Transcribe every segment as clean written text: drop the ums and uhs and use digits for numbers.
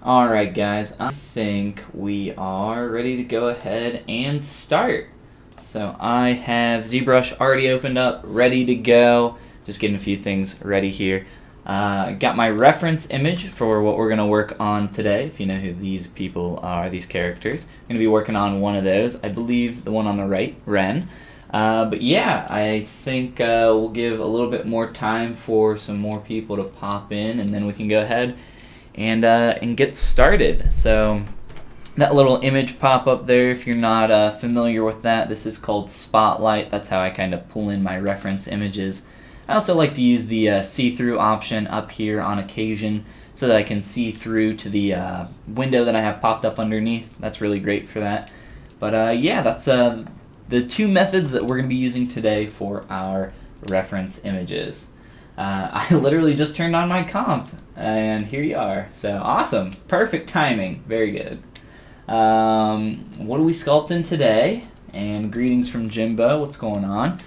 Alright guys, I think we are ready to go ahead and start. So I have ZBrush already opened up, ready to go. Just getting a few things ready here. Got my reference image for what we're going to work on today. If you know who these people are, these characters. I'm going to be working on one of those. I believe the one on the right, Ren. But yeah, I think we'll give a little bit more time for some more people to pop in, and then we can go ahead and get started. So that little image pop up there, if you're not familiar with that, this is called Spotlight. That's how I kind of pull in my reference images. I also like to use the see-through option up here on occasion so that I can see through to the window that I have popped up underneath. That's really great for that. But yeah, that's the two methods that we're going to be using today for our reference images. I literally just turned on my comp, and here you are. So awesome, perfect timing, very good. What are we sculpting today? And greetings from Jimbo, what's going on?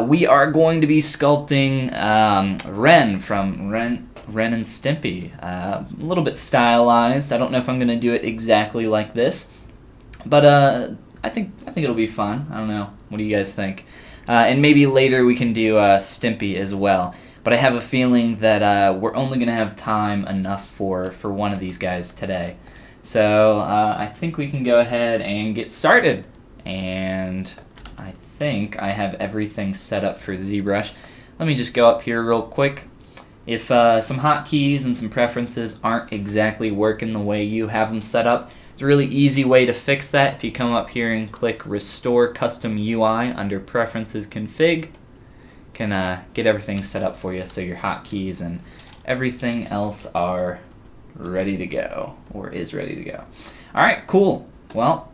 We are going to be sculpting Ren from Ren and Stimpy. A little bit stylized. I don't know if I'm going to do it exactly like this, but I think it'll be fun. I don't know. What do you guys think? And maybe later we can do Stimpy as well. But I have a feeling that we're only going to have time enough for one of these guys today. So I think we can go ahead and get started. And I think I have everything set up for ZBrush. Let me just go up here real quick. If some hotkeys and some preferences aren't exactly working the way you have them set up, it's a really easy way to fix that. If you come up here and click Restore Custom UI under Preferences Config, can get everything set up for you so your hotkeys and everything else are ready to go, or is ready to go. Alright, cool. Well,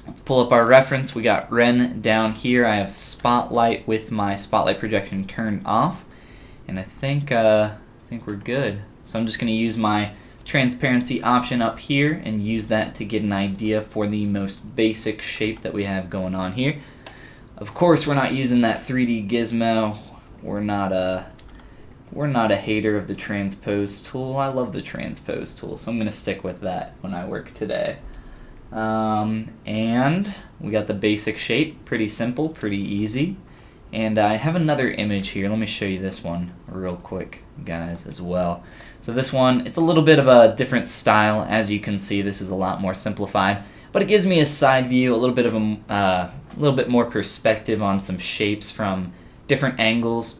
let's pull up our reference. We got Ren down here. I have Spotlight with my Spotlight projection turned off, and I think we're good. So I'm just going to use my transparency option up here and use that to get an idea for the most basic shape that we have going on here. Of course, we're not using that 3D gizmo. We're not a hater of the transpose tool. I love the transpose tool, so I'm going to stick with that when I work today. And we got the basic shape, pretty simple, pretty easy. And I have another image here. Let me show you this one real quick, guys, as well. So this one, it's a little bit of a different style. As you can see, this is a lot more simplified, but it gives me a side view, a little bit of a little bit more perspective on some shapes from different angles.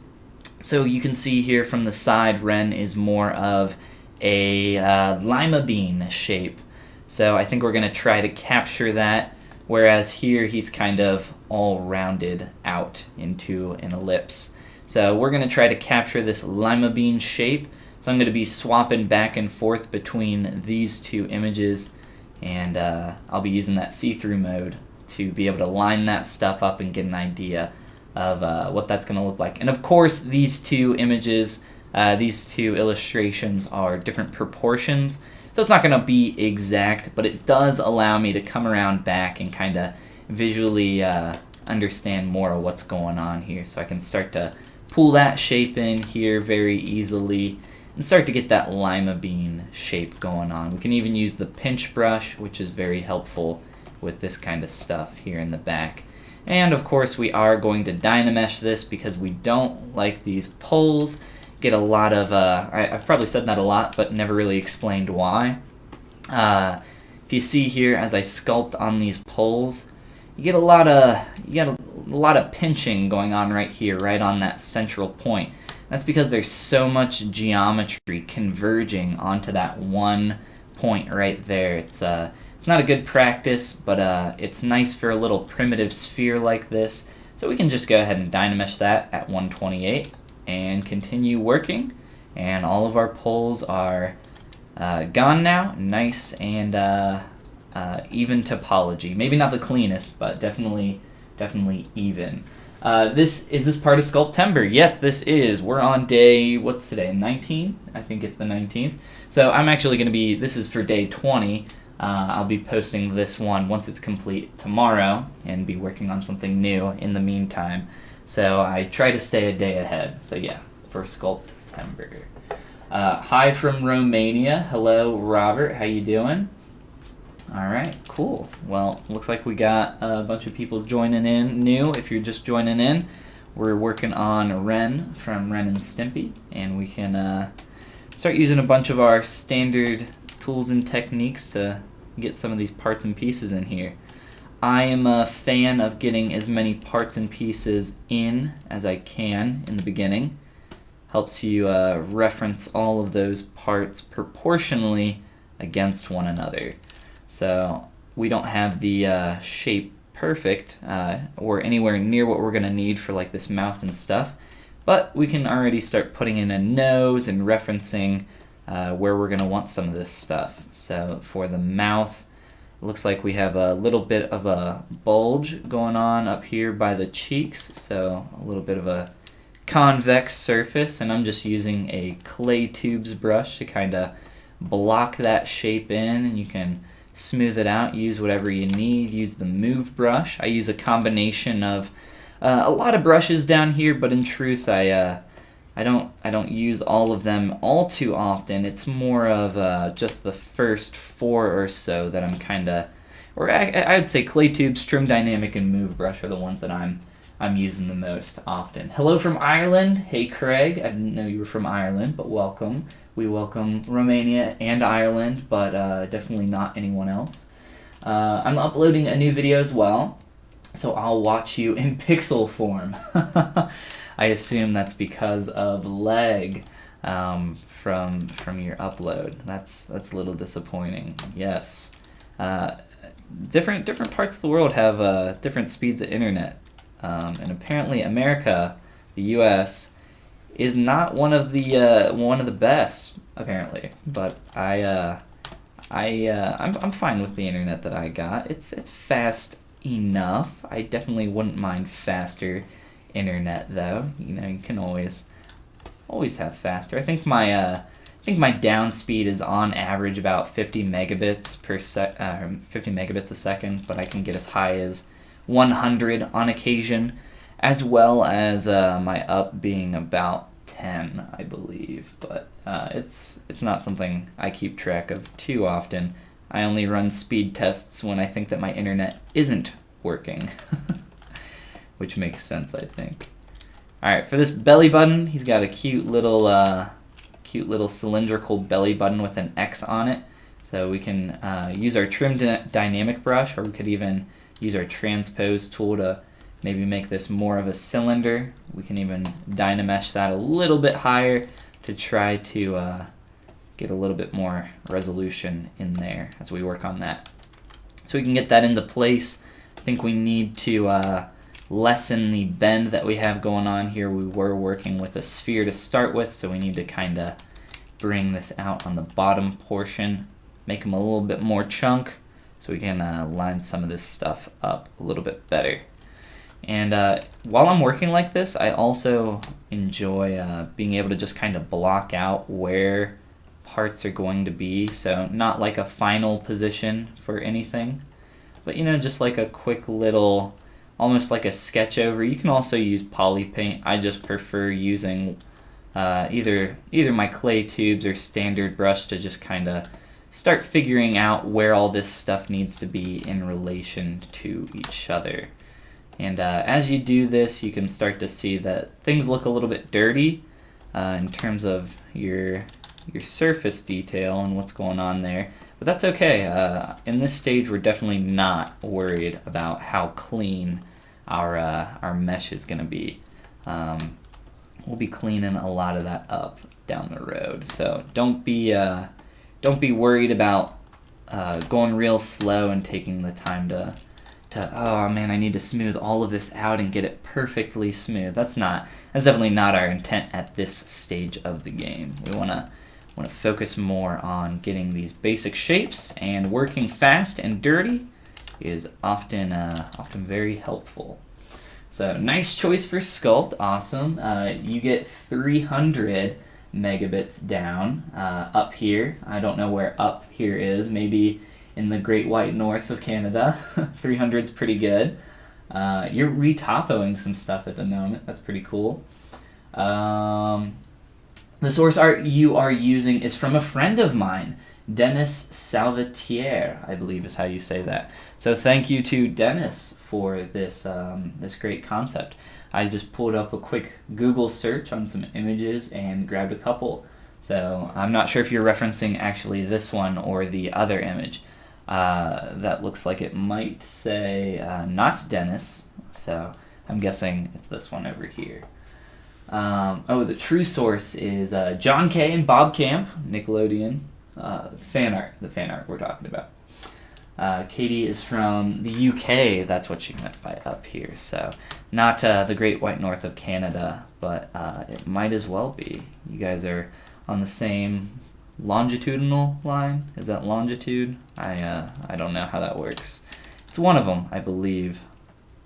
So you can see here from the side, Ren is more of a lima bean shape. So I think we're going to try to capture that, whereas here he's kind of all rounded out into an ellipse. So we're going to try to capture this lima bean shape. So I'm going to be swapping back and forth between these two images, and I'll be using that see-through mode to be able to line that stuff up and get an idea of what that's going to look like. And of course, these two images, these two illustrations are different proportions, so it's not going to be exact, but it does allow me to come around back and kind of visually understand more of what's going on here. So I can start to pull that shape in here very easily and start to get that lima bean shape going on. We can even use the pinch brush, which is very helpful with this kind of stuff here in the back. And of course we are going to Dynamesh this because we don't like these poles get a lot of, I've probably said that a lot, but never really explained why. If you see here, as I sculpt on these poles, you get a lot of pinching going on right here, right on that central point. That's because there's so much geometry converging onto that one point right there. It's not a good practice, but it's nice for a little primitive sphere like this. So we can just go ahead and Dynamesh that at 128 and continue working. And all of our poles are gone now. Nice and even topology. Maybe not the cleanest, but definitely even. Is this part of Sculptember? Yes, this is. We're on day, what's today, 19? I think it's the 19th. So I'm actually going to be, this is for day 20. I'll be posting this one once it's complete tomorrow and be working on something new in the meantime. So I try to stay a day ahead. So yeah, for Sculptember. Hi from Romania. Hello, Robert. How you doing? All right, cool. Well, looks like we got a bunch of people joining in new. If you're just joining in, we're working on Ren from Ren and Stimpy, and we can start using a bunch of our standard tools and techniques to get some of these parts and pieces in here. I am a fan of getting as many parts and pieces in as I can in the beginning. Helps you reference all of those parts proportionally against one another. So we don't have the shape perfect or anywhere near what we're going to need for like this mouth and stuff, but we can already start putting in a nose and referencing where we're going to want some of this stuff. So for the mouth, it looks like we have a little bit of a bulge going on up here by the cheeks, so a little bit of a convex surface, and I'm just using a clay tubes brush to kind of block that shape in, and you can smooth it out, use whatever you need. Use the move brush. I use a combination of a lot of brushes down here, but in truth I don't use all of them all too often. It's more of just the first 4 or so that I'm kind of, or I'd say clay tubes, trim dynamic, and move brush are the ones that I'm using the most often. Hello from Ireland. Hey Craig, I didn't know you were from Ireland, but welcome. We welcome Romania and Ireland, but definitely not anyone else. I'm uploading a new video as well, so I'll watch you in pixel form. I assume that's because of lag from your upload. That's a little disappointing. Yes, different parts of the world have different speeds of internet. And apparently America, the U.S., is not one of the best, apparently. But I'm fine with the internet that I got. It's fast enough. I definitely wouldn't mind faster internet though. You know, you can always have faster. I think my down speed is on average about 50 megabits a second, but I can get as high as 100 on occasion, as well as my up being about 10, I believe. But it's not something I keep track of too often. I only run speed tests when I think that my internet isn't working, which makes sense, I think. All right, for this belly button, he's got a cute little cylindrical belly button with an X on it. So we can use our trim dynamic brush, or we could even use our transpose tool to maybe make this more of a cylinder. We can even dynamesh that a little bit higher to try to get a little bit more resolution in there as we work on that. So we can get that into place. I think we need to lessen the bend that we have going on here. We were working with a sphere to start with, so we need to kind of bring this out on the bottom portion, make them a little bit more chunk, so we can line some of this stuff up a little bit better. And while I'm working like this, I also enjoy being able to just kind of block out where parts are going to be. So not like a final position for anything, but you know, just like a quick little, almost like a sketch over. You can also use poly paint. I just prefer using either my clay tubes or standard brush to just kind of start figuring out where all this stuff needs to be in relation to each other. And as you do this, you can start to see that things look a little bit dirty in terms of your surface detail and what's going on there. But that's okay. In this stage, we're definitely not worried about how clean our mesh is going to be. We'll be cleaning a lot of that up down the road. So don't be worried about going real slow and taking the time to oh man, I need to smooth all of this out and get it perfectly smooth. That's definitely not our intent at this stage of the game. We want to focus more on getting these basic shapes, and working fast and dirty is often very helpful. So nice choice for sculpt, awesome. You get 300 megabits down up here. I don't know where up here is, maybe in the Great White North of Canada. 300's pretty good. You're retopoing some stuff at the moment. That's pretty cool. The source art you are using is from a friend of mine, Dennis Salvatiere, I believe is how you say that. So thank you to Dennis for this this great concept. I just pulled up a quick Google search on some images and grabbed a couple. So I'm not sure if you're referencing actually this one or the other image. That looks like it might say not Dennis, so I'm guessing it's this one over here. The true source is John K. and Bob Camp, Nickelodeon, fan art, the fan art we're talking about. Katie is from the UK, that's what she meant by up here, so not the Great White North of Canada, but it might as well be. You guys are on the same longitudinal line? Is that longitude? I don't know how that works. It's one of them, I believe.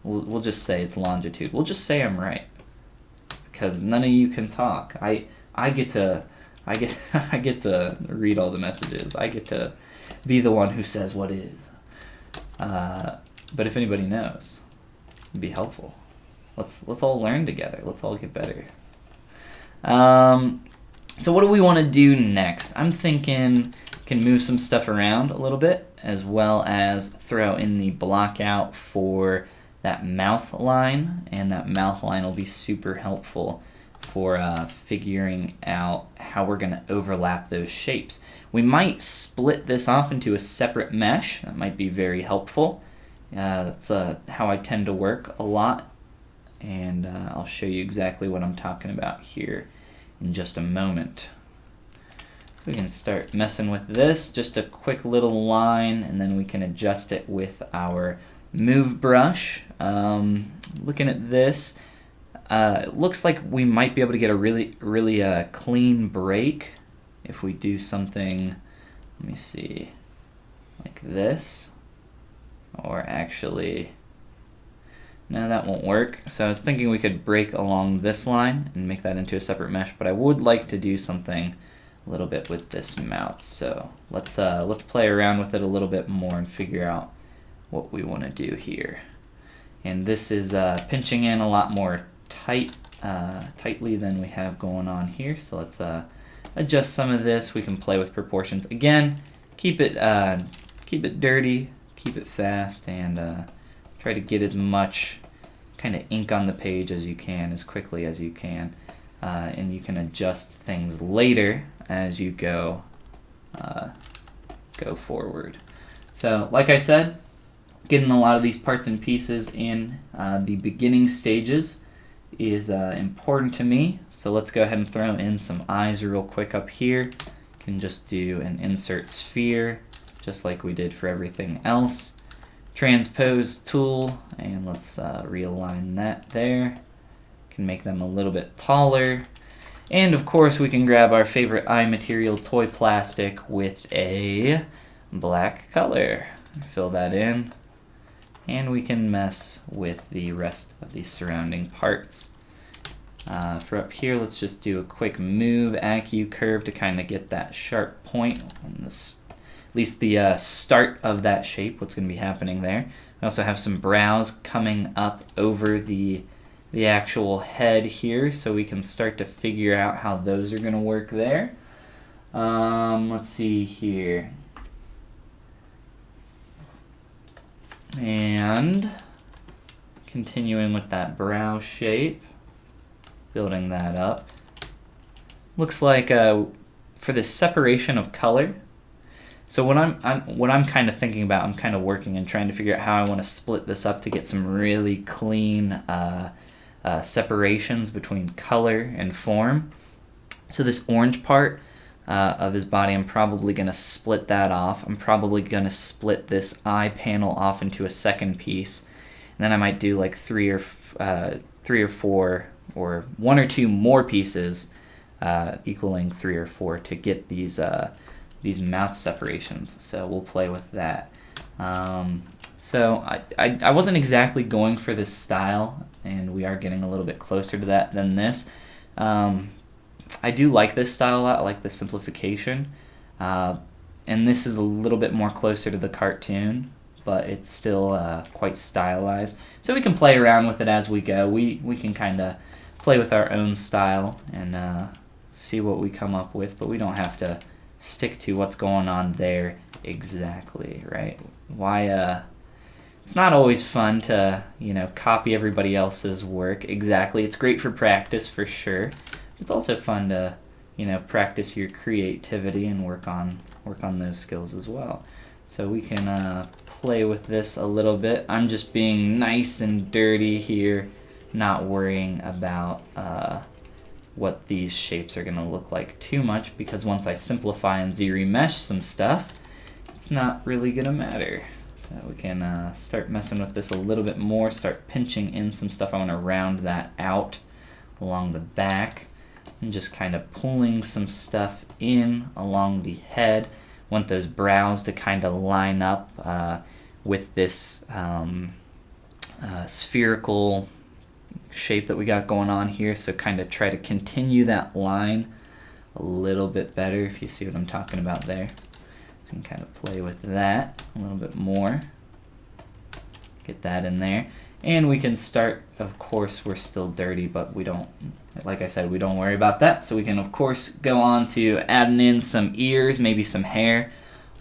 We'll just say it's longitude. We'll just say I'm right, because none of you can talk. I get to read all the messages. I get to be the one who says what is. But if anybody knows, it'd be helpful. Let's all learn together. Let's all get better. So what do we want to do next? I'm thinking can move some stuff around a little bit, as well as throw in the block out for that mouth line, and that mouth line will be super helpful for figuring out how we're going to overlap those shapes. We might split this off into a separate mesh. That might be very helpful. That's how I tend to work a lot, and I'll show you exactly what I'm talking about here in just a moment. So we can start messing with this, just a quick little line, and then we can adjust it with our move brush. Looking at this, it looks like we might be able to get a really clean break if we do something, let me see, like this, or actually, no, that won't work. So I was thinking we could break along this line and make that into a separate mesh, but I would like to do something a little bit with this mouth. So let's play around with it a little bit more and figure out what we want to do here. And this is pinching in a lot more tightly than we have going on here. So let's adjust some of this. We can play with proportions again. Keep it dirty, keep it fast, and try to get as much kind of ink on the page as you can, as quickly as you can, and you can adjust things later as you go forward. So like I said, getting a lot of these parts and pieces in the beginning stages is important to me. So let's go ahead and throw in some eyes real quick up here. You can just do an insert sphere, just like we did for everything else. Transpose tool, and let's realign that there. Can make them a little bit taller. And of course we can grab our favorite eye material, toy plastic, with a black color. Fill that in. And we can mess with the rest of the surrounding parts. For up here, let's just do a quick move Acu curve to kind of get that sharp point on this, at least the start of that shape, what's going to be happening there. We also have some brows coming up over the actual head here, so we can start to figure out how those are going to work there. Let's see here. And continuing with that brow shape, building that up. Looks like for the separation of color. So what I'm kind of thinking about, I'm kind of working and trying to figure out how I want to split this up to get some really clean separations between color and form. So this orange part of his body, I'm probably going to split that off. I'm probably going to split this eye panel off into a second piece. And then I might do like three or four, or one or two more pieces equaling 3 or 4 to get these mouth separations. So we'll play with that. So I wasn't exactly going for this style, and we are getting a little bit closer to that than this. I do like this style a lot. I like the simplification. And this is a little bit more closer to the cartoon, but it's still quite stylized. So we can play around with it as we go. We can kind of play with our own style and see what we come up with, but we don't have to stick to what's going on there exactly, right? Why, it's not always fun to, copy everybody else's work exactly. It's great for practice for sure. It's also fun to, practice your creativity and work on those skills as well. So we can play with this a little bit. I'm just being nice and dirty here, not worrying about what these shapes are going to look like too much, because once I simplify and ZRemesh some stuff, it's not really going to matter. So we can start messing with this a little bit more, start pinching in some stuff. I want to round that out along the back and just kind of pulling some stuff in along the head. Want those brows to kind of line up with this spherical shape that we got going on here, so kind of try to continue that line a little bit better, if you see what I'm talking about there. So you can kind of play with that a little bit more, get that in there, and we can start, of course, we're still dirty, but we don't, like I said, we don't worry about that. So we can, of course, go on to adding in some ears, maybe some hair,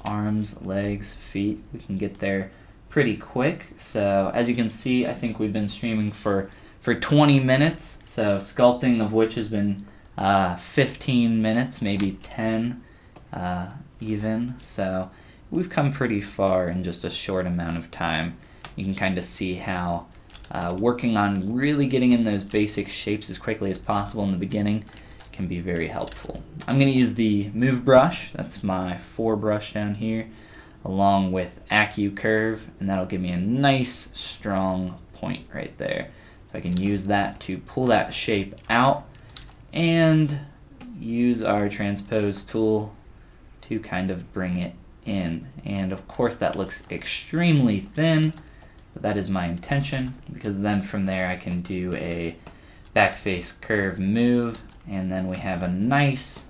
arms, legs, feet. We can get there pretty quick. So as you can see, I think we've been streaming for 20 minutes, so sculpting of which has been 15 minutes, maybe 10 even. So we've come pretty far in just a short amount of time. You can kind of see how working on really getting in those basic shapes as quickly as possible in the beginning can be very helpful. I'm going to use the Move brush, that's my 4 brush down here, along with AccuCurve, and that'll give me a nice strong point right there. So I can use that to pull that shape out and use our transpose tool to kind of bring it in. And of course that looks extremely thin, but that is my intention, because then from there I can do a backface curve move, and then we have a nice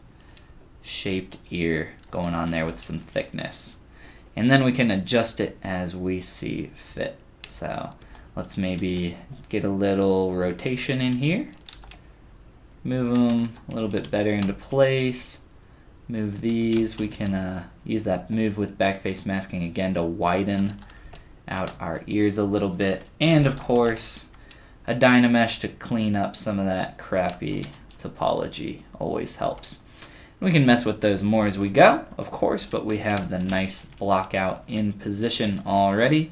shaped ear going on there with some thickness. And then we can adjust it as we see fit. So let's maybe get a little rotation in here, move them a little bit better into place, move these. We can use that move with backface masking again to widen out our ears a little bit, and of course a Dynamesh to clean up some of that crappy topology always helps. We can mess with those more as we go, of course, but we have the nice block out in position already.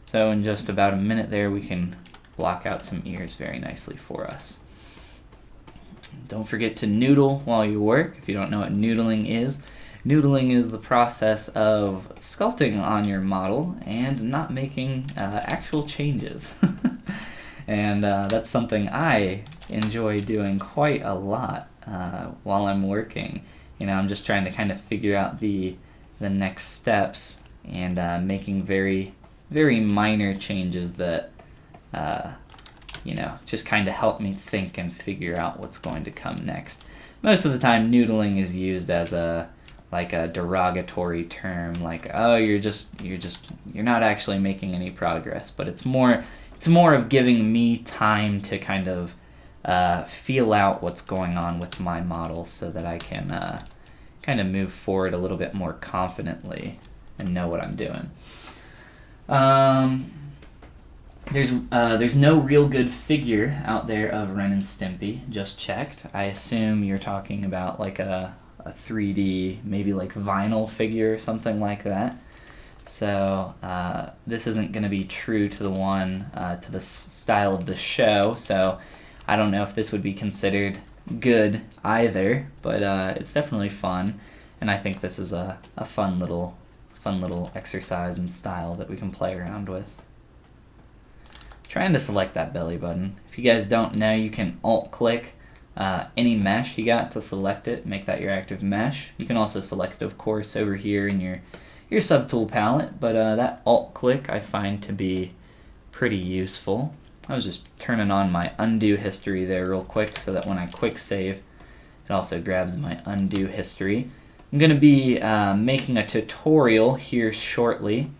So in just about a minute there, we can block out some ears very nicely for us. Don't forget to noodle while you work. If you don't know what noodling is the process of sculpting on your model and not making actual changes. And that's something I enjoy doing quite a lot while I'm working. I'm just trying to kind of figure out the next steps and making very, very minor changes that just kind of help me think and figure out what's going to come next. Most of the time, noodling is used as a derogatory term, like, oh, you're not actually making any progress. But it's more of giving me time to kind of feel out what's going on with my model, so that I can kind of move forward a little bit more confidently and know what I'm doing. There's no real good figure out there of Ren and Stimpy, just checked. I assume you're talking about like a 3D, maybe like vinyl figure or something like that. So this isn't going to be true to the one, to the style of the show, so I don't know if this would be considered good either, but it's definitely fun, and I think this is a fun little exercise and style that we can play around with. Trying to select that belly button. If you guys don't know, you can alt-click any mesh you got to select it, make that your active mesh. You can also select it, of course, over here in your subtool palette, but that alt-click I find to be pretty useful. I was just turning on my undo history there real quick so that when I quick save, it also grabs my undo history. I'm going to be making a tutorial here shortly,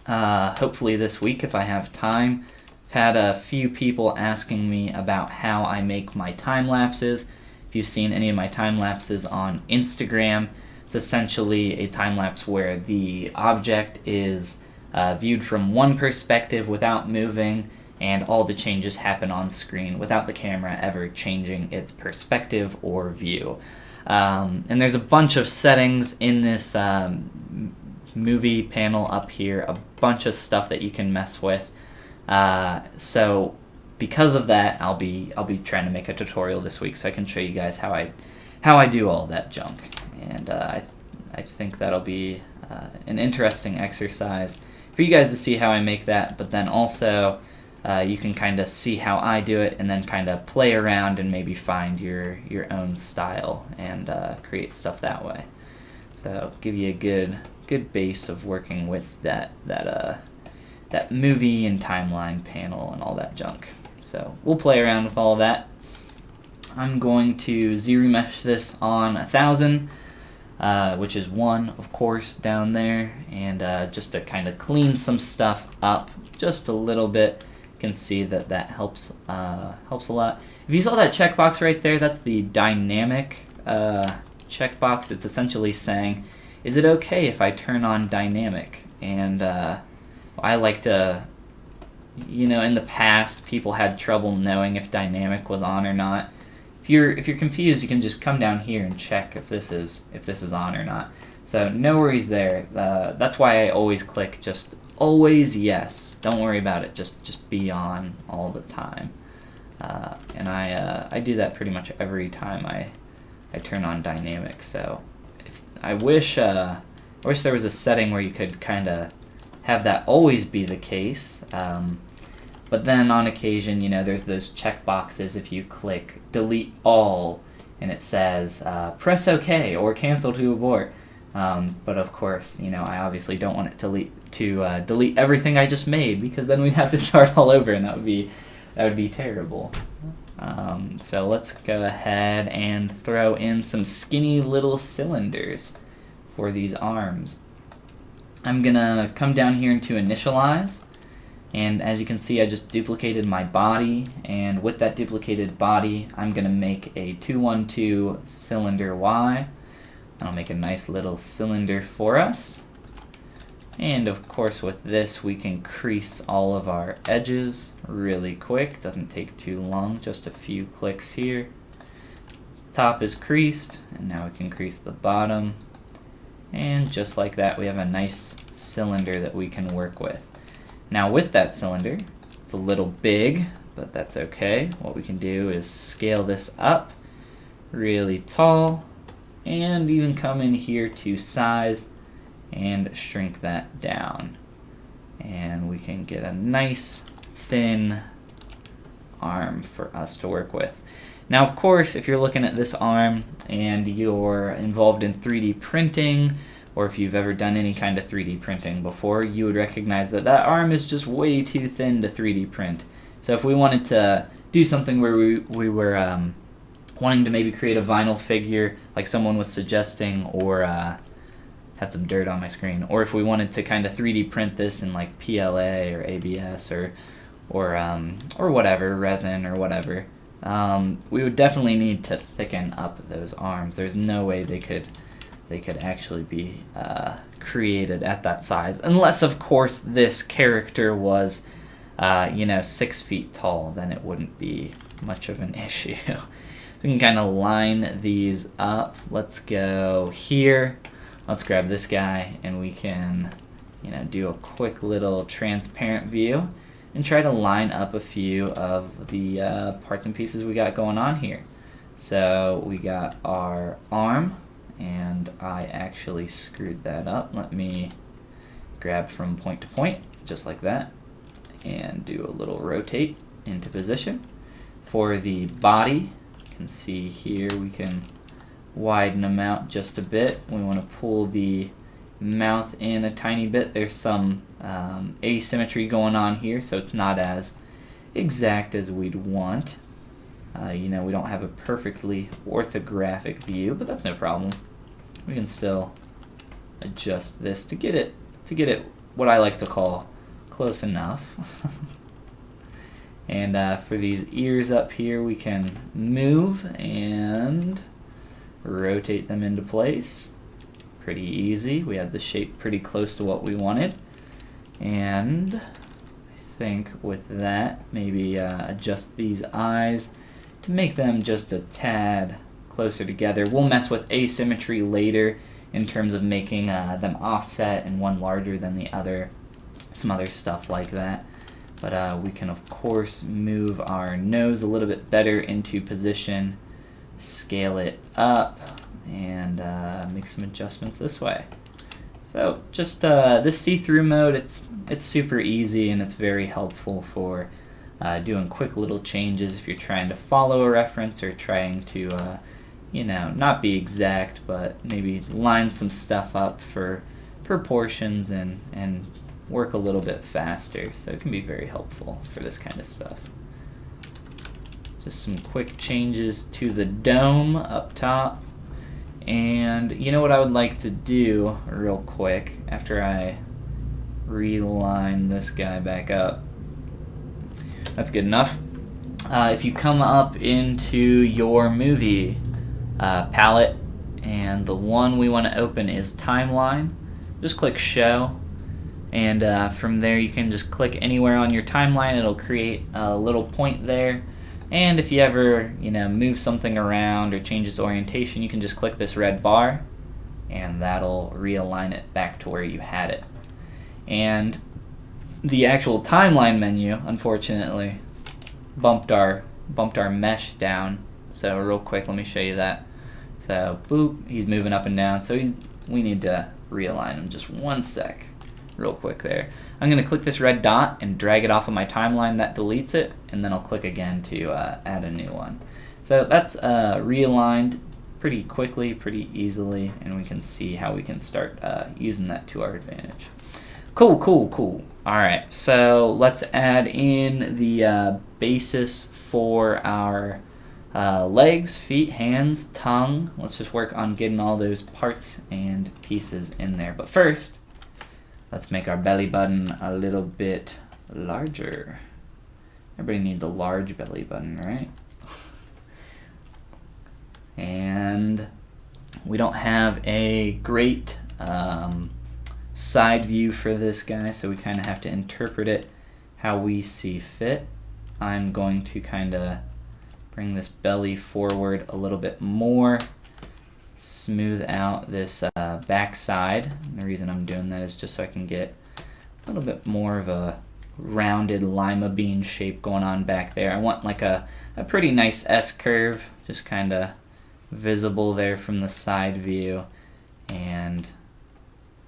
hopefully this week if I have time. I've had a few people asking me about how I make my time lapses, If you've seen any of my time lapses on Instagram, it's essentially a time lapse where the object is viewed from one perspective without moving, and all the changes happen on screen without the camera ever changing its perspective or view. And there's a bunch of settings in this movie panel up here, a bunch of stuff that you can mess with. So because of that, I'll be trying to make a tutorial this week so I can show you guys how I do all that junk. And I think that'll be an interesting exercise for you guys to see how I make that, but then also you can kind of see how I do it and then kind of play around and maybe find your own style and create stuff that way. So give you a good base of working with that movie and timeline panel and all that junk. So we'll play around with all of that. I'm going to ZRemesh this on 1000, which is 1, of course, down there, and just to kind of clean some stuff up just a little bit. You can see that helps a lot. If you saw that checkbox right there, that's the dynamic checkbox. It's essentially saying, is it okay if I turn on dynamic? And I like to, in the past, people had trouble knowing if dynamic was on or not. If you're confused, you can just come down here and check if this is on or not. So no worries there. That's why I always click just always yes. Don't worry about it. Just be on all the time. And I do that pretty much every time I turn on dynamic. So I wish there was a setting where you could kind of have that always be the case. But then on occasion, there's those check boxes if you click delete all and it says press OK or cancel to abort. But of course, I obviously don't want it to delete everything I just made, because then we'd have to start all over, and that would be terrible. So let's go ahead and throw in some skinny little cylinders for these arms. I'm gonna come down here into initialize, and as you can see, I just duplicated my body, and with that duplicated body, I'm gonna make a 212 cylinder Y. I'll make a nice little cylinder for us. And of course with this we can crease all of our edges really quick. Doesn't take too long, just a few clicks here. Top is creased, and now we can crease the bottom. And just like that, we have a nice cylinder that we can work with. Now with that cylinder, it's a little big, but that's okay. What we can do is scale this up really tall, and even come in here to size and shrink that down. And we can get a nice thin arm for us to work with. Now of course, if you're looking at this arm and you're involved in 3D printing, or if you've ever done any kind of 3D printing before, you would recognize that that arm is just way too thin to 3D print. So if we wanted to do something where we were wanting to maybe create a vinyl figure like someone was suggesting, or had some dirt on my screen, or if we wanted to kind of 3D print this in like PLA or ABS or whatever, resin or whatever, we would definitely need to thicken up those arms. There's no way they could actually be created at that size, unless of course this character was 6 feet tall. Then it wouldn't be much of an issue. We can kind of line these up. Let's go here. Let's grab this guy, and we can do a quick little transparent view and try to line up a few of the parts and pieces we got going on here. So we got our arm, and I actually screwed that up. Let me grab from point to point, just like that, and do a little rotate into position. For the body, you can see here we can widen them out just a bit. We want to pull the mouth in a tiny bit. There's some asymmetry going on here, so it's not as exact as we'd want. We don't have a perfectly orthographic view, but that's no problem. We can still adjust this to get it what I like to call close enough. And for these ears up here, we can move and rotate them into place. Pretty easy. We had the shape pretty close to what we wanted. And I think with that, maybe adjust these eyes to make them just a tad closer together. We'll mess with asymmetry later in terms of making them offset and one larger than the other, some other stuff like that. But we can of course move our nose a little bit better into position, scale it up, and make some adjustments this way. So just this see-through mode, it's super easy and it's very helpful for doing quick little changes if you're trying to follow a reference or trying to, you know, not be exact, but maybe line some stuff up for proportions and work a little bit faster. So it can be very helpful for this kind of stuff. Just some quick changes to the dome up top. And you know what I would like to do real quick after I reline this guy back up? That's good enough. If you come up into your movie palette, and the one we want to open is Timeline, just click Show, and from there you can just click anywhere on your timeline. It'll create a little point there. And if you ever, you know, move something around or change its orientation, you can just click this red bar, and that'll realign it back to where you had it. And the actual timeline menu, unfortunately, bumped our mesh down. So real quick, let me show you that. So boop, he's moving up and down. So we need to realign him. Just one sec, real quick there. I'm going to click this red dot and drag it off of my timeline. That deletes it, and then I'll click again to add a new one. So that's realigned pretty quickly, pretty easily, and we can see how we can start using that to our advantage. Cool. All right, so let's add in the basis for our legs, feet, hands, tongue. Let's just work on getting all those parts and pieces in there. But first, let's make our belly button a little bit larger. Everybody needs a large belly button, right? And we don't have a great side view for this guy, so we kind of have to interpret it how we see fit. I'm going to kind of bring this belly forward a little bit more, smooth out this back side. And the reason I'm doing that is just so I can get a little bit more of a rounded lima bean shape going on back there. I want like a pretty nice S-curve, just kind of visible there from the side view, and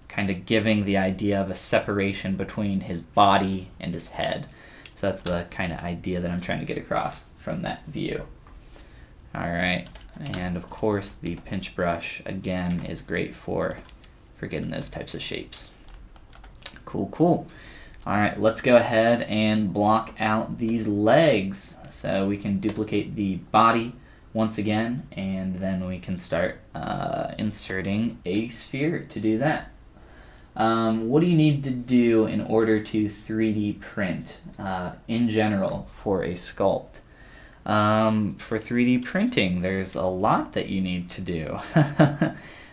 kind of giving the idea of a separation between his body and his head. So that's the kind of idea that I'm trying to get across from that view. All right, and of course the pinch brush again is great for getting those types of shapes. Cool. All right, let's go ahead and block out these legs. So we can duplicate the body once again, and then we can start inserting a sphere to do that. What do you need to do in order to 3D print in general for a sculpt? For 3D printing, there's a lot that you need to do.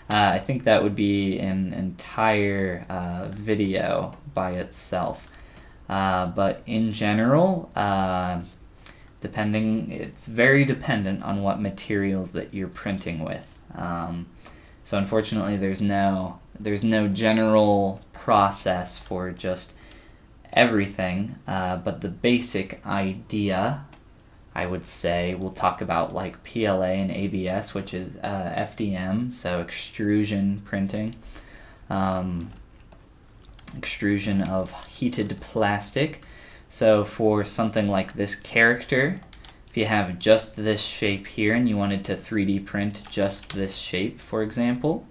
I think that would be an entire video by itself. But in general, it's very dependent on what materials that you're printing with. So unfortunately, there's no general process for just everything, but the basic idea, I would say, we'll talk about like PLA and ABS, which is FDM, so extrusion printing, extrusion of heated plastic. So for something like this character, if you have just this shape here and you wanted to 3D print just this shape, for example,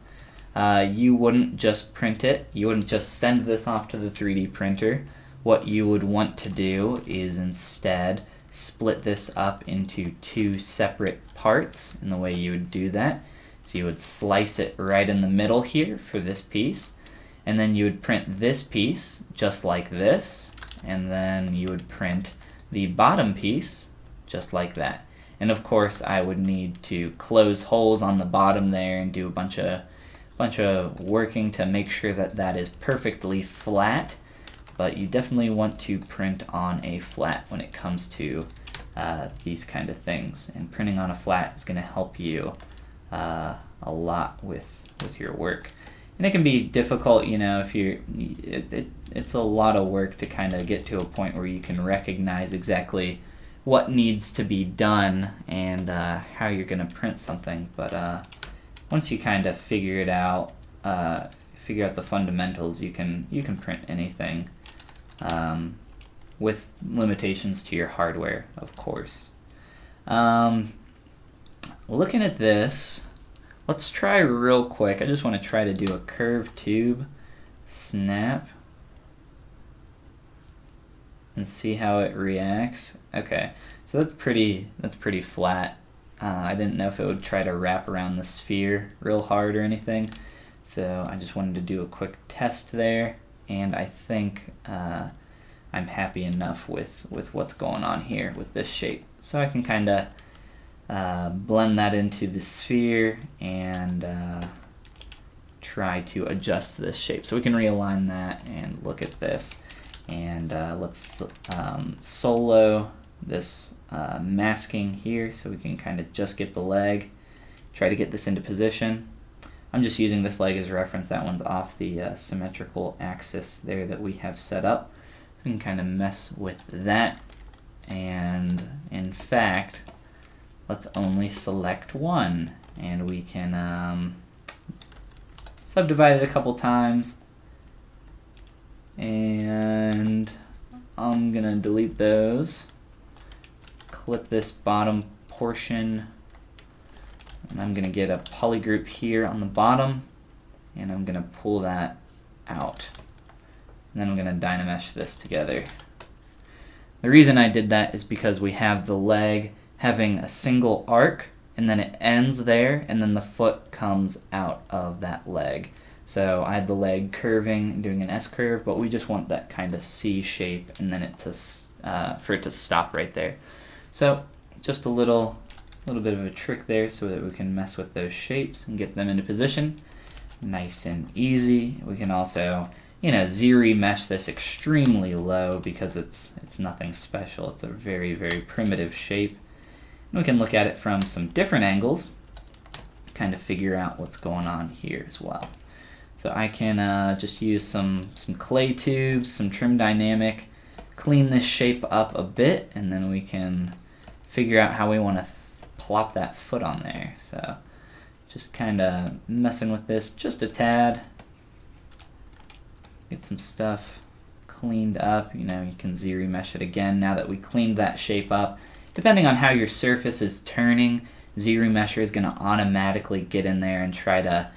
you wouldn't just print it. You wouldn't just send this off to the 3D printer. What you would want to do is instead split this up into two separate parts. And the way you would do that is you would slice it right in the middle here for this piece, and then you would print this piece just like this, and then you would print the bottom piece just like that. And of course I would need to close holes on the bottom there and do a bunch of working to make sure that that is perfectly flat, but you definitely want to print on a flat when it comes to these kind of things, and printing on a flat is going to help you a lot with your work. And it can be difficult, you know, if it's a lot of work to kind of get to a point where you can recognize exactly what needs to be done and how you're going to print something. But once you kind of figure it out, figure out the fundamentals, you can print anything, with limitations to your hardware, of course. Looking at this, let's try real quick. I just want to try to do a curved tube snap and see how it reacts. Okay, so that's pretty flat. I didn't know if it would try to wrap around the sphere real hard or anything, so I just wanted to do a quick test there, and I think I'm happy enough with what's going on here with this shape. So I can kind of blend that into the sphere and try to adjust this shape. So we can realign that and look at this. And let's solo this masking here so we can kind of just get the leg, try to get this into position. I'm just using this leg as a reference. That one's off the symmetrical axis there that we have set up. We can kind of mess with that, and in fact, let's only select one, and we can subdivide it a couple times, and I'm gonna delete those, clip this bottom portion, and I'm gonna get a polygroup here on the bottom, and I'm gonna pull that out. And then I'm going to Dynamesh this together. The reason I did that is because we have the leg having a single arc, and then it ends there, and then the foot comes out of that leg. So I had the leg curving, doing an S-curve, but we just want that kind of C shape, and then for it to stop right there. So just a little bit of a trick there so that we can mess with those shapes and get them into position. Nice and easy. We can also, you know, Z-mesh this extremely low because it's nothing special. It's a very, very primitive shape. And we can look at it from some different angles, kind of figure out what's going on here as well. So I can just use some clay tubes, some trim dynamic, clean this shape up a bit, and then we can figure out how we want to plop that foot on there. So just kind of messing with this just a tad. Get some stuff cleaned up. You know, you can Z-mesh it again now that we cleaned that shape up. Depending on how your surface is turning, Z-mesher is going to automatically get in there and try to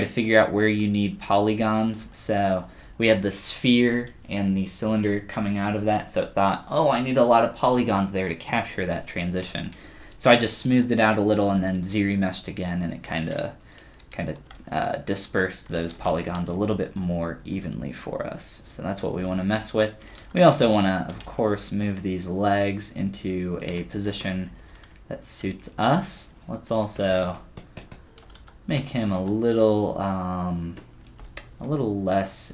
figure out where you need polygons. So we had the sphere and the cylinder coming out of that, so it thought, oh, I need a lot of polygons there to capture that transition. So I just smoothed it out a little and then Z-meshed again, and it kind of dispersed those polygons a little bit more evenly for us. So that's what we want to mess with. We also want to, of course, move these legs into a position that suits us. Let's also make him a little less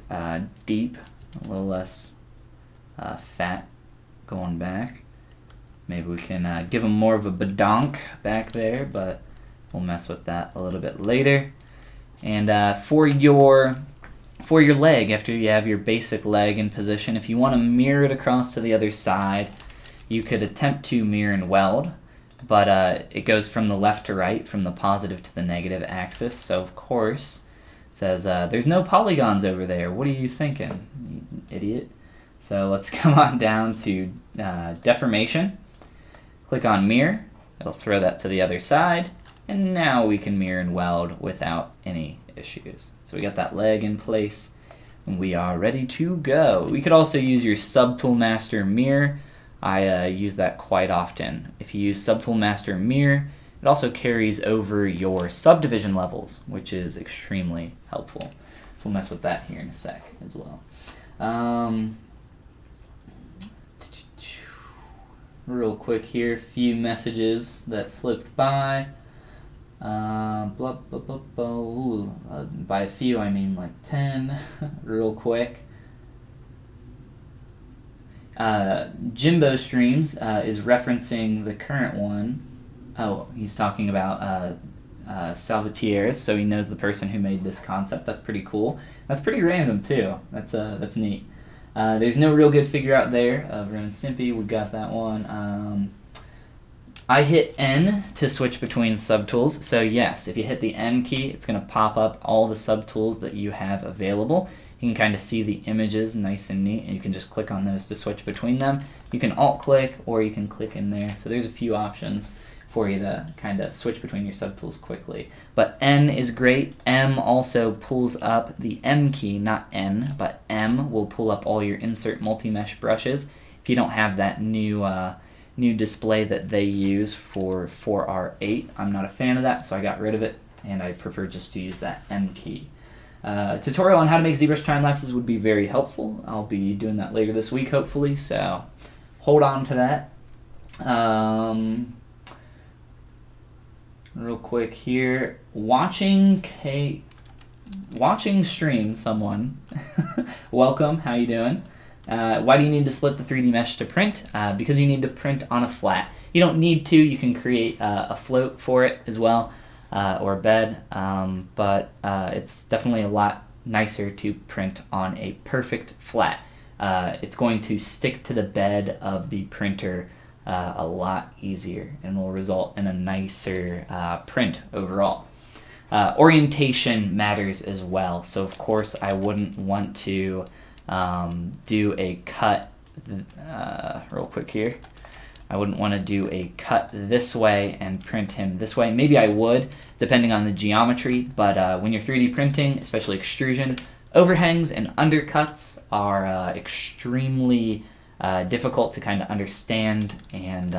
deep, a little less fat going back. Maybe we can give him more of a badonk back there, but we'll mess with that a little bit later. And for your leg, after you have your basic leg in position, if you want to mirror it across to the other side, you could attempt to mirror and weld, but it goes from the left to right, from the positive to the negative axis. So of course, it says there's no polygons over there. What are you thinking, you idiot? So let's come on down to deformation. Click on mirror. It'll throw that to the other side. And now we can mirror and weld without any issues. So we got that leg in place, and we are ready to go. We could also use your Subtool Master Mirror. I use that quite often. If you use Subtool Master Mirror, it also carries over your subdivision levels, which is extremely helpful. We'll mess with that here in a sec as well. real quick here, a few messages that slipped by. Blah, blah, blah, blah. Ooh, by a few, I mean like 10, real quick. Jimbo Streams is referencing the current one. Oh, he's talking about Salvatier's, so he knows the person who made this concept. That's pretty cool. That's pretty random too. That's neat. There's no real good figure out there of Ren and Stimpy. We got that one. I hit N to switch between subtools. So yes, if you hit the N key, it's going to pop up all the subtools that you have available. You can kind of see the images nice and neat, and you can just click on those to switch between them. You can alt-click, or you can click in there. So there's a few options for you to kind of switch between your subtools quickly. But N is great. M also pulls up the M key, not N, but M will pull up all your insert multi-mesh brushes. If you don't have that new display that they use for 4R8, I'm not a fan of that, so I got rid of it, and I prefer just to use that M key. Tutorial on how to make ZBrush time lapses would be very helpful. I'll be doing that later this week, hopefully, so hold on to that. Real quick here, watching stream someone. Welcome, how you doing? Why do you need to split the 3D mesh to print? Because you need to print on a flat. You don't need to, you can create a float for it as well, or a bed, but it's definitely a lot nicer to print on a perfect flat. It's going to stick to the bed of the printer a lot easier and will result in a nicer print overall. Orientation matters as well, so of course I wouldn't want to do a cut, real quick here, I wouldn't want to do a cut this way and print him this way. Maybe I would, depending on the geometry, but when you're 3D printing, especially extrusion, overhangs and undercuts are extremely difficult to kind of understand and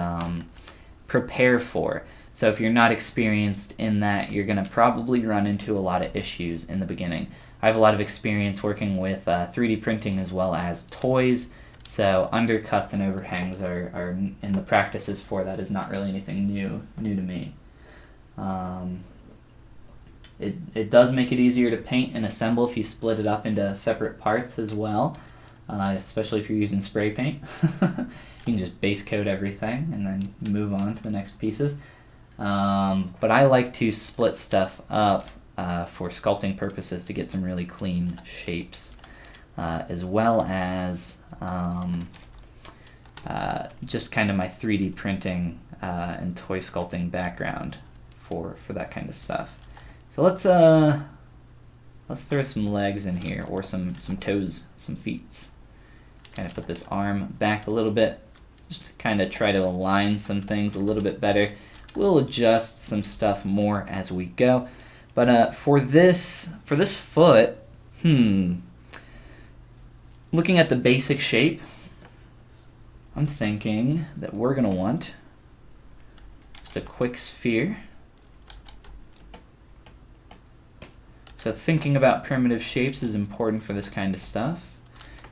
prepare for. So if you're not experienced in that, you're going to probably run into a lot of issues in the beginning. I have a lot of experience working with 3D printing as well as toys, so undercuts and overhangs are in the practices for that is not really anything new to me. It does make it easier to paint and assemble if you split it up into separate parts as well, especially if you're using spray paint. You can just base coat everything and then move on to the next pieces. But I like to split stuff up for sculpting purposes to get some really clean shapes, as well as just kind of my 3D printing and toy sculpting background for that kind of stuff. So let's throw some legs in here, or some toes, some feet. Kind of put this arm back a little bit, just kind of try to align some things a little bit better. We'll adjust some stuff more as we go. But for this foot, looking at the basic shape, I'm thinking that we're going to want just a quick sphere. So thinking about primitive shapes is important for this kind of stuff.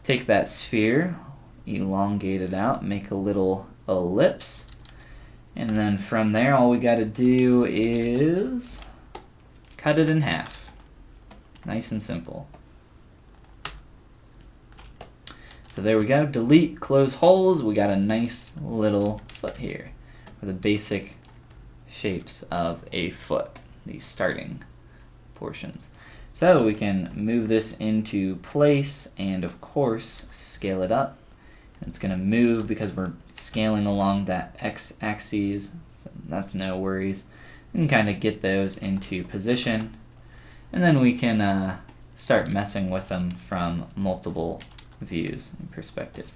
Take that sphere, elongate it out, make a little ellipse, and then from there all we got to do is cut it in half. Nice and simple. So there we go. Delete, close holes. We got a nice little foot here for the basic shapes of a foot, these starting portions. So we can move this into place and of course scale it up. It's going to move because we're scaling along that x-axis, so that's no worries. We can kind of get those into position, and then we can start messing with them from multiple views and perspectives.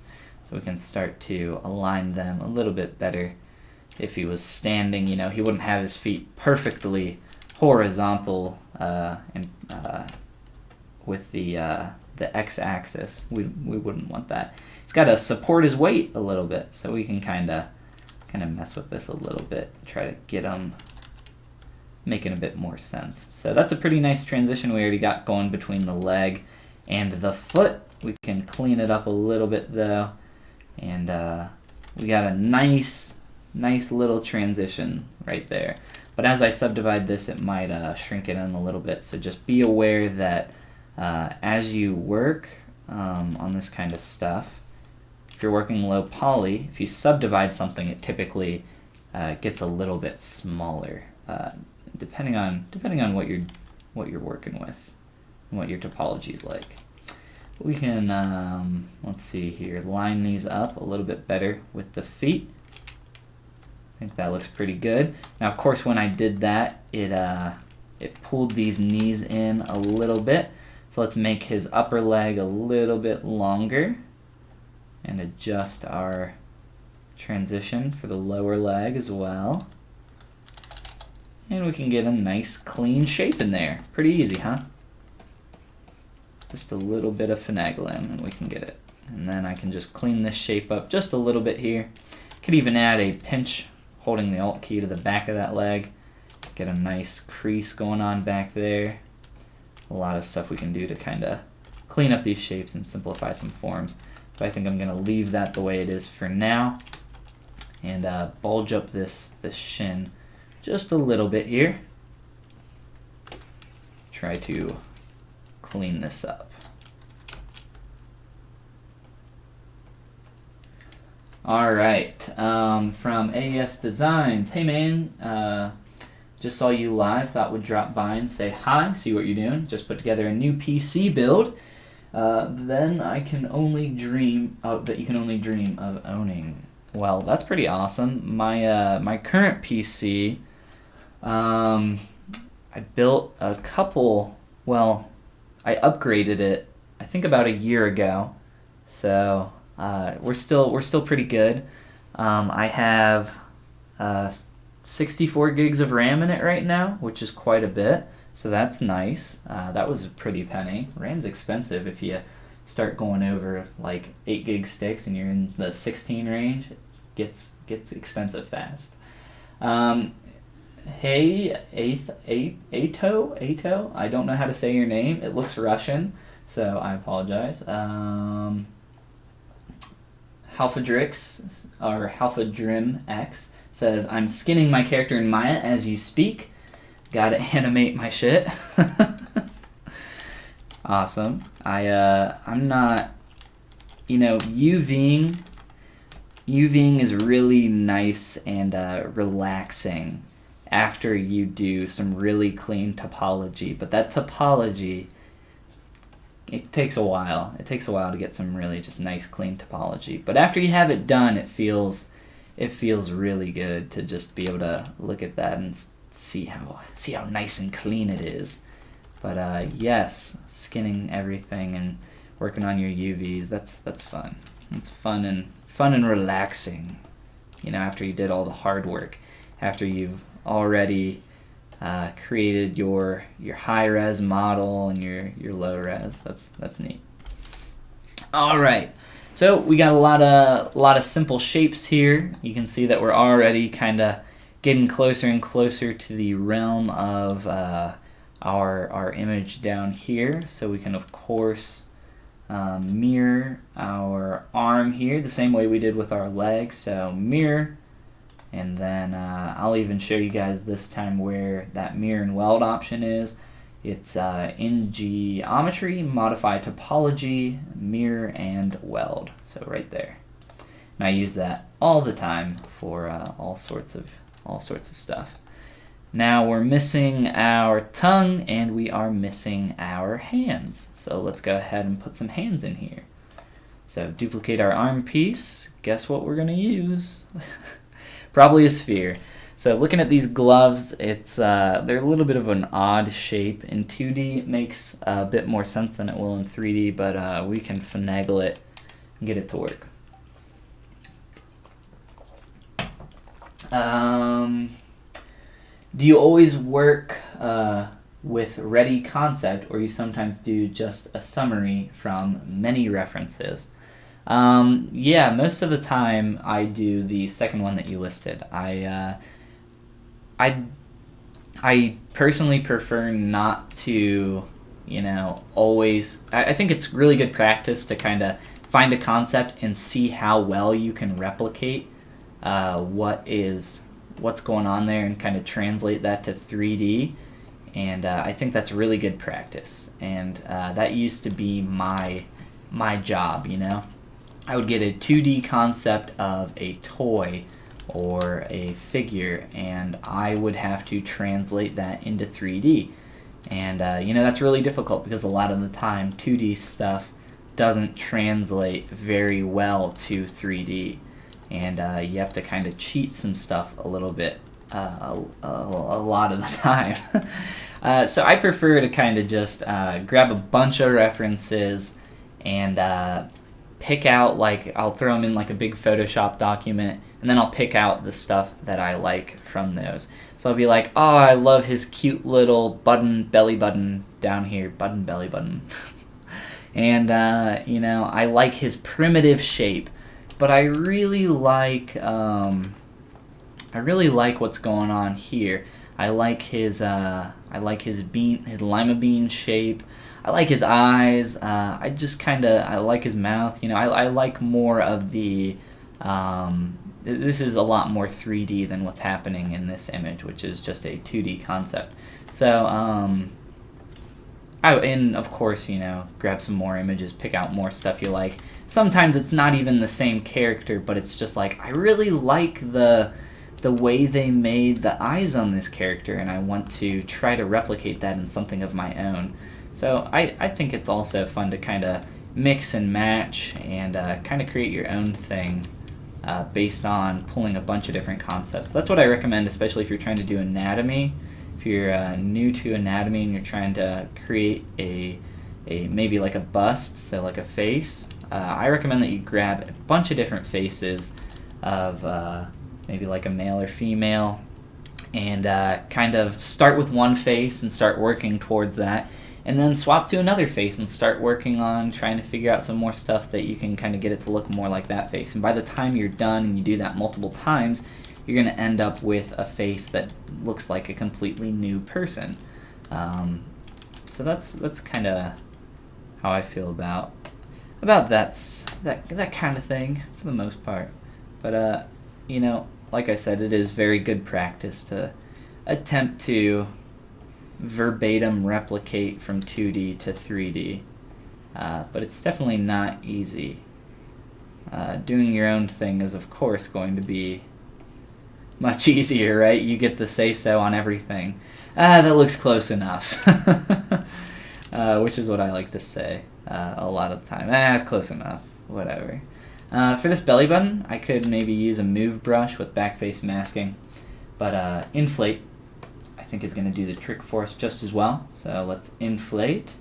So we can start to align them a little bit better. If he was standing, you know, he wouldn't have his feet perfectly horizontal and with the x-axis. We wouldn't want that. He's got to support his weight a little bit, so we can kind of mess with this a little bit, try to get him making a bit more sense. So that's a pretty nice transition we already got going between the leg and the foot. We can clean it up a little bit though, and we got a nice little transition right there. But as I subdivide this, it might shrink it in a little bit. So just be aware that as you work on this kind of stuff, if you're working low poly, if you subdivide something, it typically gets a little bit smaller, depending on what you're working with and what your topology is like. We can let's see here, line these up a little bit better with the feet. I think that looks pretty good. Now, of course, when I did that, it pulled these knees in a little bit. So let's make his upper leg a little bit longer and adjust our transition for the lower leg as well. And we can get a nice clean shape in there. Pretty easy, huh? Just a little bit of finagling and we can get it. And then I can just clean this shape up just a little bit here. Could even add a pinch holding the Alt key to the back of that leg. Get a nice crease going on back there. A lot of stuff we can do to kind of clean up these shapes and simplify some forms. But I think I'm going to leave that the way it is for now and bulge up this shin just a little bit here. Try to clean this up. All right, from AES Designs. Hey man, just saw you live, thought would drop by and say hi, see what you're doing. Just put together a new PC build. Then I can only dream that you can only dream of owning. Well, that's pretty awesome. My current PC, I built a couple. Well, I upgraded it, I think about a year ago. So we're still pretty good. I have 64 gigs of RAM in it right now, which is quite a bit. So that's nice. That was a pretty penny. RAM's expensive if you start going over like 8 gig sticks and you're in the 16 range. It gets expensive fast. Hey, Ato, I don't know how to say your name. It looks Russian, so I apologize. Halfadrix, or Halfadrim X, says, I'm skinning my character in Maya as you speak. Gotta animate my shit. Awesome. I'm not, UVing is really nice and relaxing after you do some really clean topology. But that topology, it takes a while. It takes a while to get some really just nice clean topology. But after you have it done, it feels really good to just be able to look at that and see how nice and clean it is. But yes, skinning everything and working on your UVs, that's fun. It's fun and relaxing. After you did all the hard work, after you've already created your high res model and your low res. That's neat. All right, so we got a lot of simple shapes here. You can see that we're already kind of getting closer and closer to the realm of our image down here. So we can of course mirror our arm here the same way we did with our leg. So mirror. And then I'll even show you guys this time where that mirror and weld option is. It's in geometry, modify topology, mirror and weld. So right there. And I use that all the time for all sorts of stuff. Now we're missing our tongue and we are missing our hands. So let's go ahead and put some hands in here. So duplicate our arm piece. Guess what we're gonna use? Probably a sphere. So looking at these gloves, they're a little bit of an odd shape. In 2D, it makes a bit more sense than it will in 3D, but we can finagle it and get it to work. Do you always work with ready concept, or you sometimes do just a summary from many references? Yeah, most of the time I do the second one that you listed. I personally prefer not to, always. I think it's really good practice to kind of find a concept and see how well you can replicate what's going on there and kind of translate that to 3D. And I think that's really good practice. And that used to be my job, you know. I would get a 2D concept of a toy or a figure, and I would have to translate that into 3D. And you know, that's really difficult because a lot of the time 2D stuff doesn't translate very well to 3D, and you have to kind of cheat some stuff a little bit a lot of the time. So I prefer to kind of just grab a bunch of references and pick out, like, I'll throw them in like a big Photoshop document, and then I'll pick out the stuff that I like from those. So I'll be like, oh, I love his cute little belly button down here, belly button. And, you know, I like his primitive shape, but I really like what's going on here. I like his lima bean shape. I like his eyes. I like his mouth. You know, I like more of the. This is a lot more 3D than what's happening in this image, which is just a 2D concept. So, and of course, you know, grab some more images, pick out more stuff you like. Sometimes it's not even the same character, but it's just like, I really like the way they made the eyes on this character, and I want to try to replicate that in something of my own. So I think it's also fun to kind of mix and match and kind of create your own thing based on pulling a bunch of different concepts. That's what I recommend, especially if you're trying to do anatomy. If you're new to anatomy and you're trying to create a maybe like a bust, so like a face, I recommend that you grab a bunch of different faces of maybe like a male or female, and kind of start with one face and start working towards that, and then swap to another face and start working on trying to figure out some more stuff that you can kind of get it to look more like that face. And by the time you're done and you do that multiple times, you're going to end up with a face that looks like a completely new person. So that's kind of how I feel about that kind of thing for the most part. But you know, like I said, it is very good practice to attempt to verbatim replicate from 2D to 3D, but it's definitely not easy. Doing your own thing is, of course, going to be much easier, right? You get the say-so on everything. That looks close enough, which is what I like to say a lot of the time. It's close enough, whatever. For this belly button, I could maybe use a move brush with backface masking, but inflate, I think, is going to do the trick for us just as well. So let's inflate,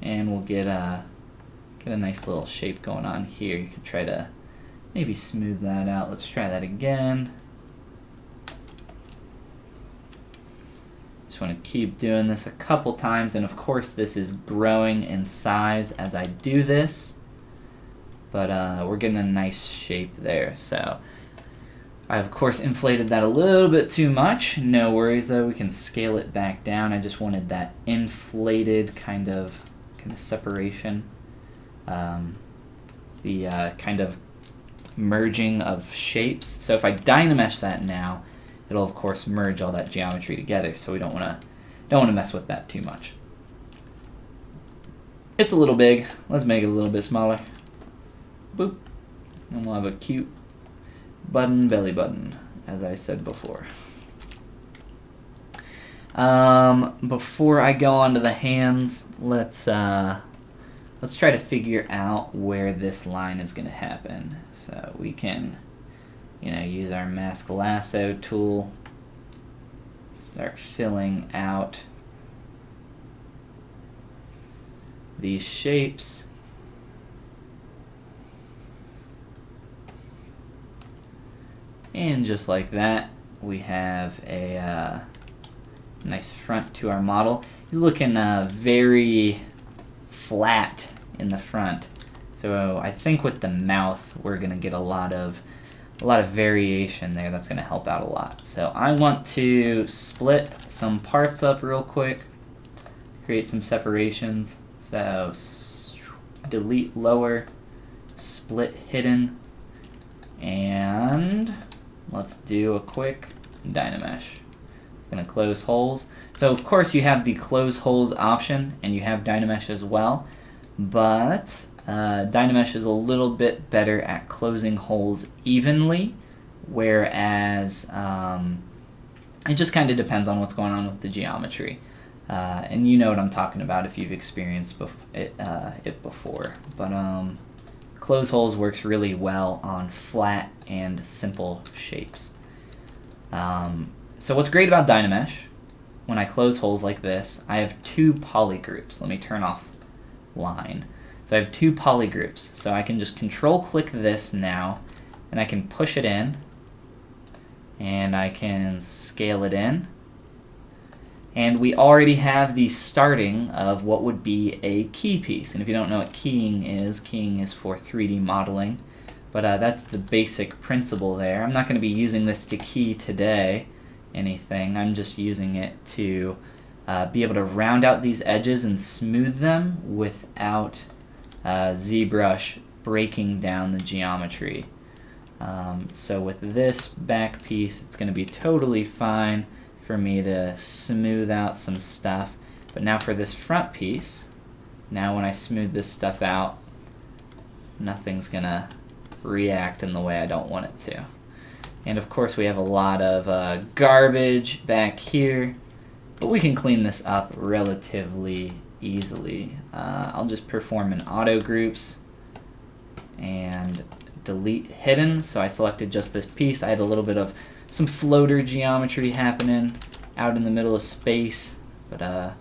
and we'll get a nice little shape going on here. You could try to maybe smooth that out. Let's try that again. Just want to keep doing this a couple times, and of course this is growing in size as I do this, but we're getting a nice shape there. So I, of course, inflated that a little bit too much. No worries, though. We can scale it back down. I just wanted that inflated kind of separation. The kind of merging of shapes. So if I Dynamesh that now, it'll, of course, merge all that geometry together. So we don't want to mess with that too much. It's a little big. Let's make it a little bit smaller. Boop. And we'll have a cute belly button, as I said before. Before I go on to the hands, let's try to figure out where this line is going to happen. So we can, you know, use our mask lasso tool, start filling out these shapes. And just like that, we have a nice front to our model. He's looking very flat in the front. So I think with the mouth, we're going to get a lot of variation there. That's going to help out a lot. So I want to split some parts up real quick, create some separations. So delete lower, split hidden, and let's do a quick Dynamesh. It's going to close holes. So of course you have the close holes option, and you have Dynamesh as well, but Dynamesh is a little bit better at closing holes evenly, whereas it just kind of depends on what's going on with the geometry. And you know what I'm talking about if you've experienced it before. But close holes works really well on flat and simple shapes. So what's great about Dynamesh, when I close holes like this, I have two poly groups. Let me turn off line. So I have two poly groups. So I can just control click this now, and I can push it in, and I can scale it in. And we already have the starting of what would be a key piece. And if you don't know what keying is for 3D modeling. But that's the basic principle there. I'm not going to be using this to key today anything. I'm just using it to be able to round out these edges and smooth them without ZBrush breaking down the geometry. So with this back piece, it's going to be totally fine for me to smooth out some stuff. But now for this front piece, now when I smooth this stuff out, nothing's going to react in the way I don't want it to. And of course we have a lot of garbage back here, but we can clean this up relatively easily. I'll just perform an auto groups and delete hidden. So I selected just this piece. I had a little bit of some floater geometry happening out in the middle of space, but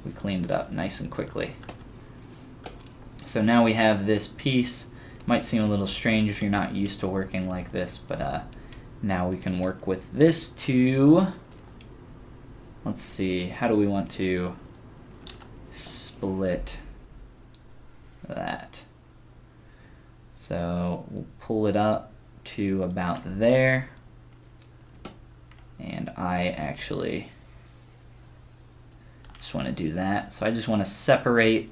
we cleaned it up nice and quickly. So now we have this piece. Might seem a little strange if you're not used to working like this, but now we can work with this to, let's see, how do we want to split that? So we'll pull it up to about there, and I actually just want to do that. So I just want to separate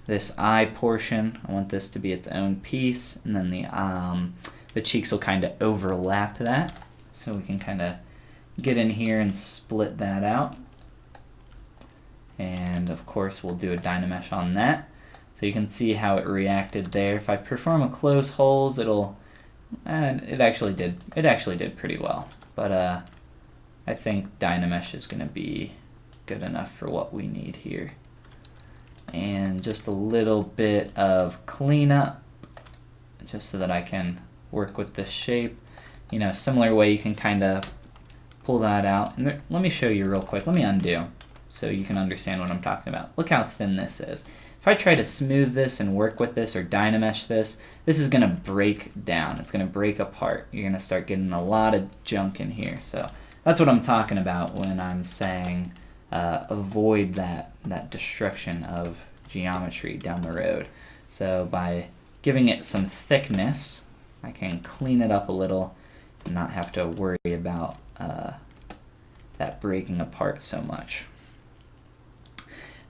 this eye portion. I want this to be its own piece, and then the cheeks will kind of overlap that. So we can kind of get in here and split that out. And of course we'll do a Dynamesh on that. So you can see how it reacted there. If I perform a close holes, it actually did pretty well. But I think Dynamesh is going to be good enough for what we need here. And just a little bit of cleanup, just so that I can work with this shape. You know, similar way you can kind of pull that out. And let me show you real quick. Let me undo so you can understand what I'm talking about. Look how thin this is. If I try to smooth this and work with this or Dynamesh this, this is going to break down. It's going to break apart. You're going to start getting a lot of junk in here. So that's what I'm talking about when I'm saying avoid that destruction of geometry down the road. So by giving it some thickness, I can clean it up a little and not have to worry about that breaking apart so much.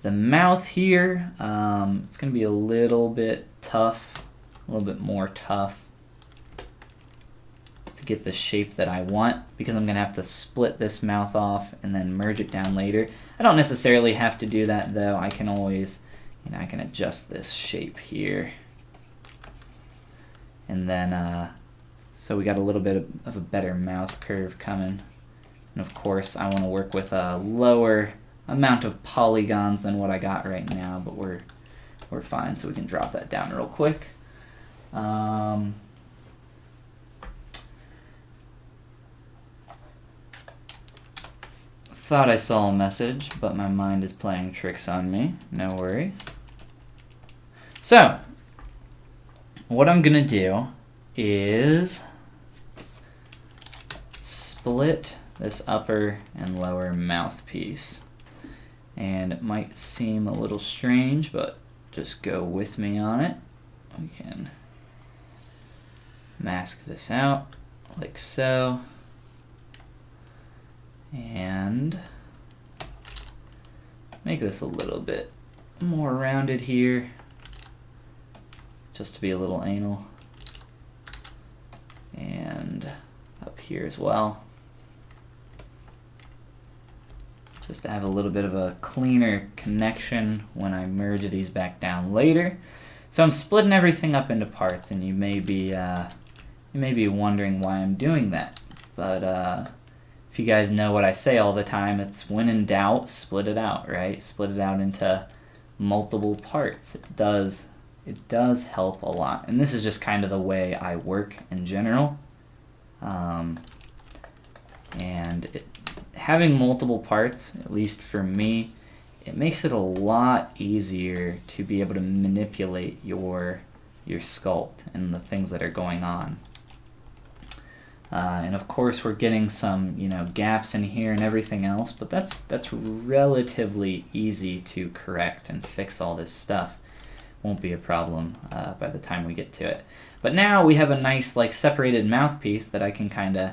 The mouth here, it's going to be a little bit tough, a little bit more tough to get the shape that I want, because I'm going to have to split this mouth off and then merge it down later. I don't necessarily have to do that though. I can always, I can adjust this shape here. And then, so we got a little bit of a better mouth curve coming. And of course, I want to work with a lower amount of polygons than what I got right now, but we're fine, so we can drop that down real quick. Thought I saw a message, but my mind is playing tricks on me. No worries. So, what I'm gonna do is split this upper and lower mouthpiece. And it might seem a little strange, but just go with me on it. We can mask this out like so. And make this a little bit more rounded here, just to be a little anal. here as well, just to have a little bit of a cleaner connection when I merge these back down later. So I'm splitting everything up into parts, and you may be wondering why I'm doing that. But if you guys know what I say all the time, it's when in doubt, split it out, right? Split it out into multiple parts. It does help a lot. And this is just kind of the way I work in general. Having multiple parts, at least for me, it makes it a lot easier to be able to manipulate your sculpt and the things that are going on. And of course we're getting some, gaps in here and everything else, but that's relatively easy to correct and fix all this stuff. Won't be a problem by the time we get to it. But now we have a nice separated mouthpiece that I can kind of,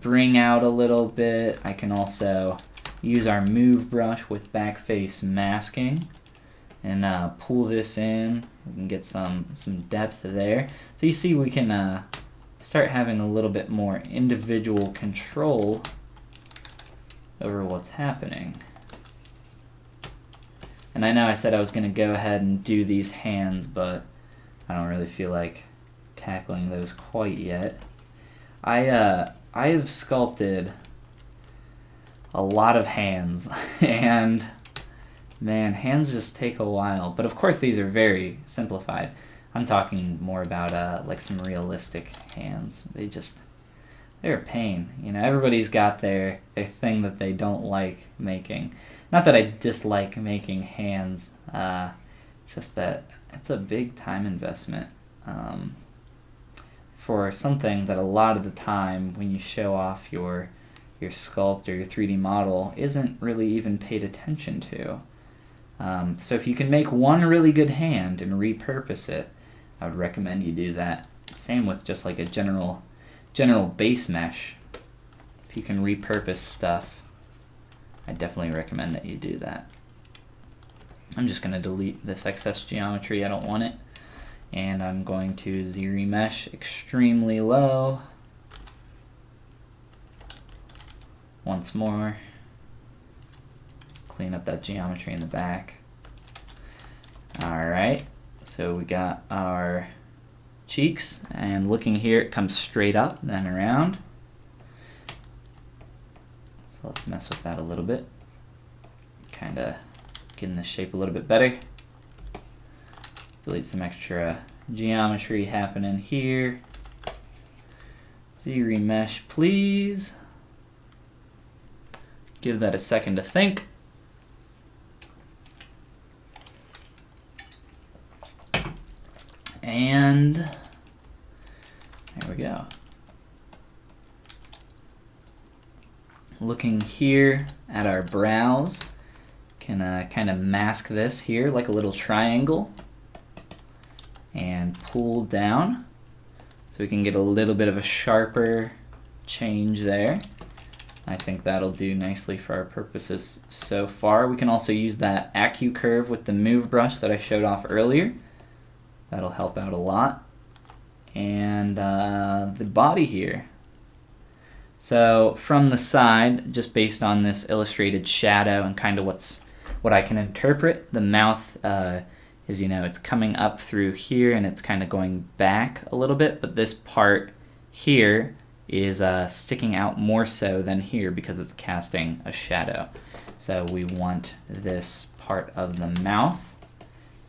bring out a little bit. I can also use our move brush with back face masking and pull this in. We can get some depth there. So you see we can start having a little bit more individual control over what's happening. And I know I said I was going to go ahead and do these hands, but I don't really feel like tackling those quite yet. I have sculpted a lot of hands, and man, hands just take a while. But of course these are very simplified. I'm talking more about some realistic hands. They're a pain. Everybody's got their thing that they don't like making. Not that I dislike making hands, just that it's a big time investment for something that a lot of the time when you show off your sculpt or your 3D model isn't really even paid attention to. So if you can make one really good hand and repurpose it, I would recommend you do that. Same with just like a general base mesh. If you can repurpose stuff, I definitely recommend that you do that. I'm just going to delete this excess geometry. I don't want it. And I'm going to Z-remesh extremely low. Once more. Clean up that geometry in the back. Alright, so we got our cheeks, and looking here it comes straight up, then around. So let's mess with that a little bit. Kind of getting the shape a little bit better. Delete some extra geometry happening here. Z-remesh, please. Give that a second to think. And there we go. Looking here at our brows, can kind of mask this here like a little triangle and pull down so we can get a little bit of a sharper change there. I think that'll do nicely for our purposes so far. We can also use that AccuCurve with the move brush that I showed off earlier. That'll help out a lot. And the body here. So from the side, just based on this illustrated shadow and kind of what I can interpret, the mouth is, it's coming up through here and it's kind of going back a little bit, but this part here is sticking out more so than here because it's casting a shadow. So we want this part of the mouth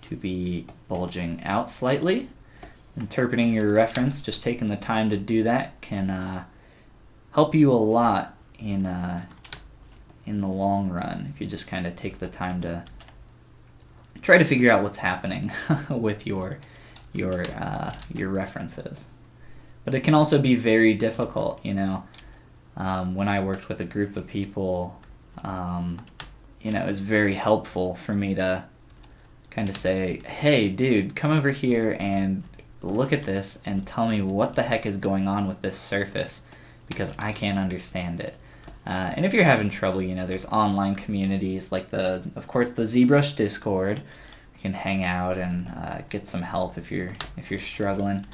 to be bulging out slightly. Interpreting your reference, just taking the time to do that can help you a lot in the long run if you just kind of take the time to try to figure out what's happening with your references. But it can also be very difficult, when I worked with a group of people, it was very helpful for me to kind of say, hey dude, come over here and look at this and tell me what the heck is going on with this surface, because I can't understand it. And if you're having trouble, there's online communities like of course the ZBrush Discord. You can hang out and get some help if you're struggling.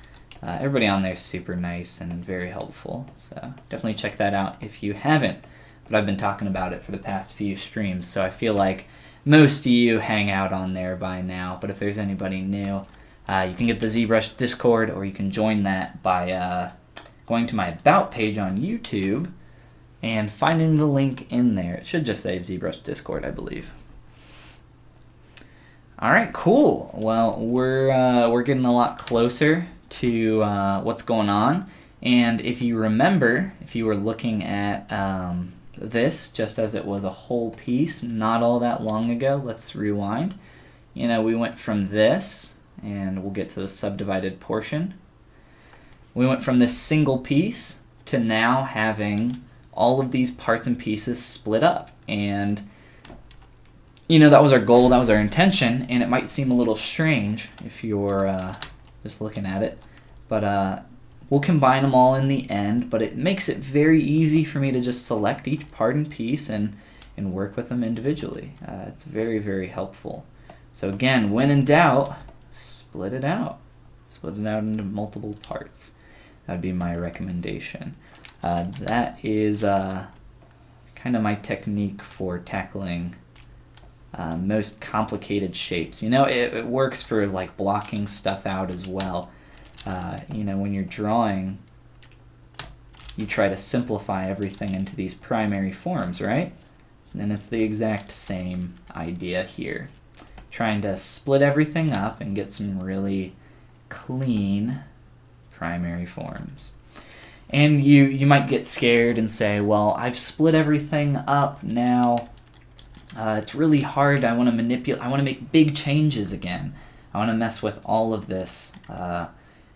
Everybody on there is super nice and very helpful, so definitely check that out if you haven't. But I've been talking about it for the past few streams, so I feel like most of you hang out on there by now. But if there's anybody new, you can get the ZBrush Discord, or you can join that by going to my About page on YouTube and finding the link in there. It should just say ZBrush Discord, I believe. All right, cool. Well, we're getting a lot closer to what's going on. And if you remember, if you were looking at this just as it was a whole piece not all that long ago, let's rewind. You know, we went from this, and we'll get to the subdivided portion. We went from this single piece to now having all of these parts and pieces split up. And you know, that was our goal, that was our intention, and it might seem a little strange if you're just looking at it, but we'll combine them all in the end, but it makes it very easy for me to just select each part and piece and work with them individually. It's very, very helpful. So again, when in doubt, split it out. Split it out into multiple parts. That would be my recommendation. That is kind of my technique for tackling most complicated shapes. You know, it works for like blocking stuff out as well. You know, when you're drawing, you try to simplify everything into these primary forms, right? And it's the exact same idea here. Trying to split everything up and get some really clean primary forms. And you might get scared and say, well, I've split everything up now. It's really hard. I want to manipulate. I want to make big changes again. I want to mess with all of this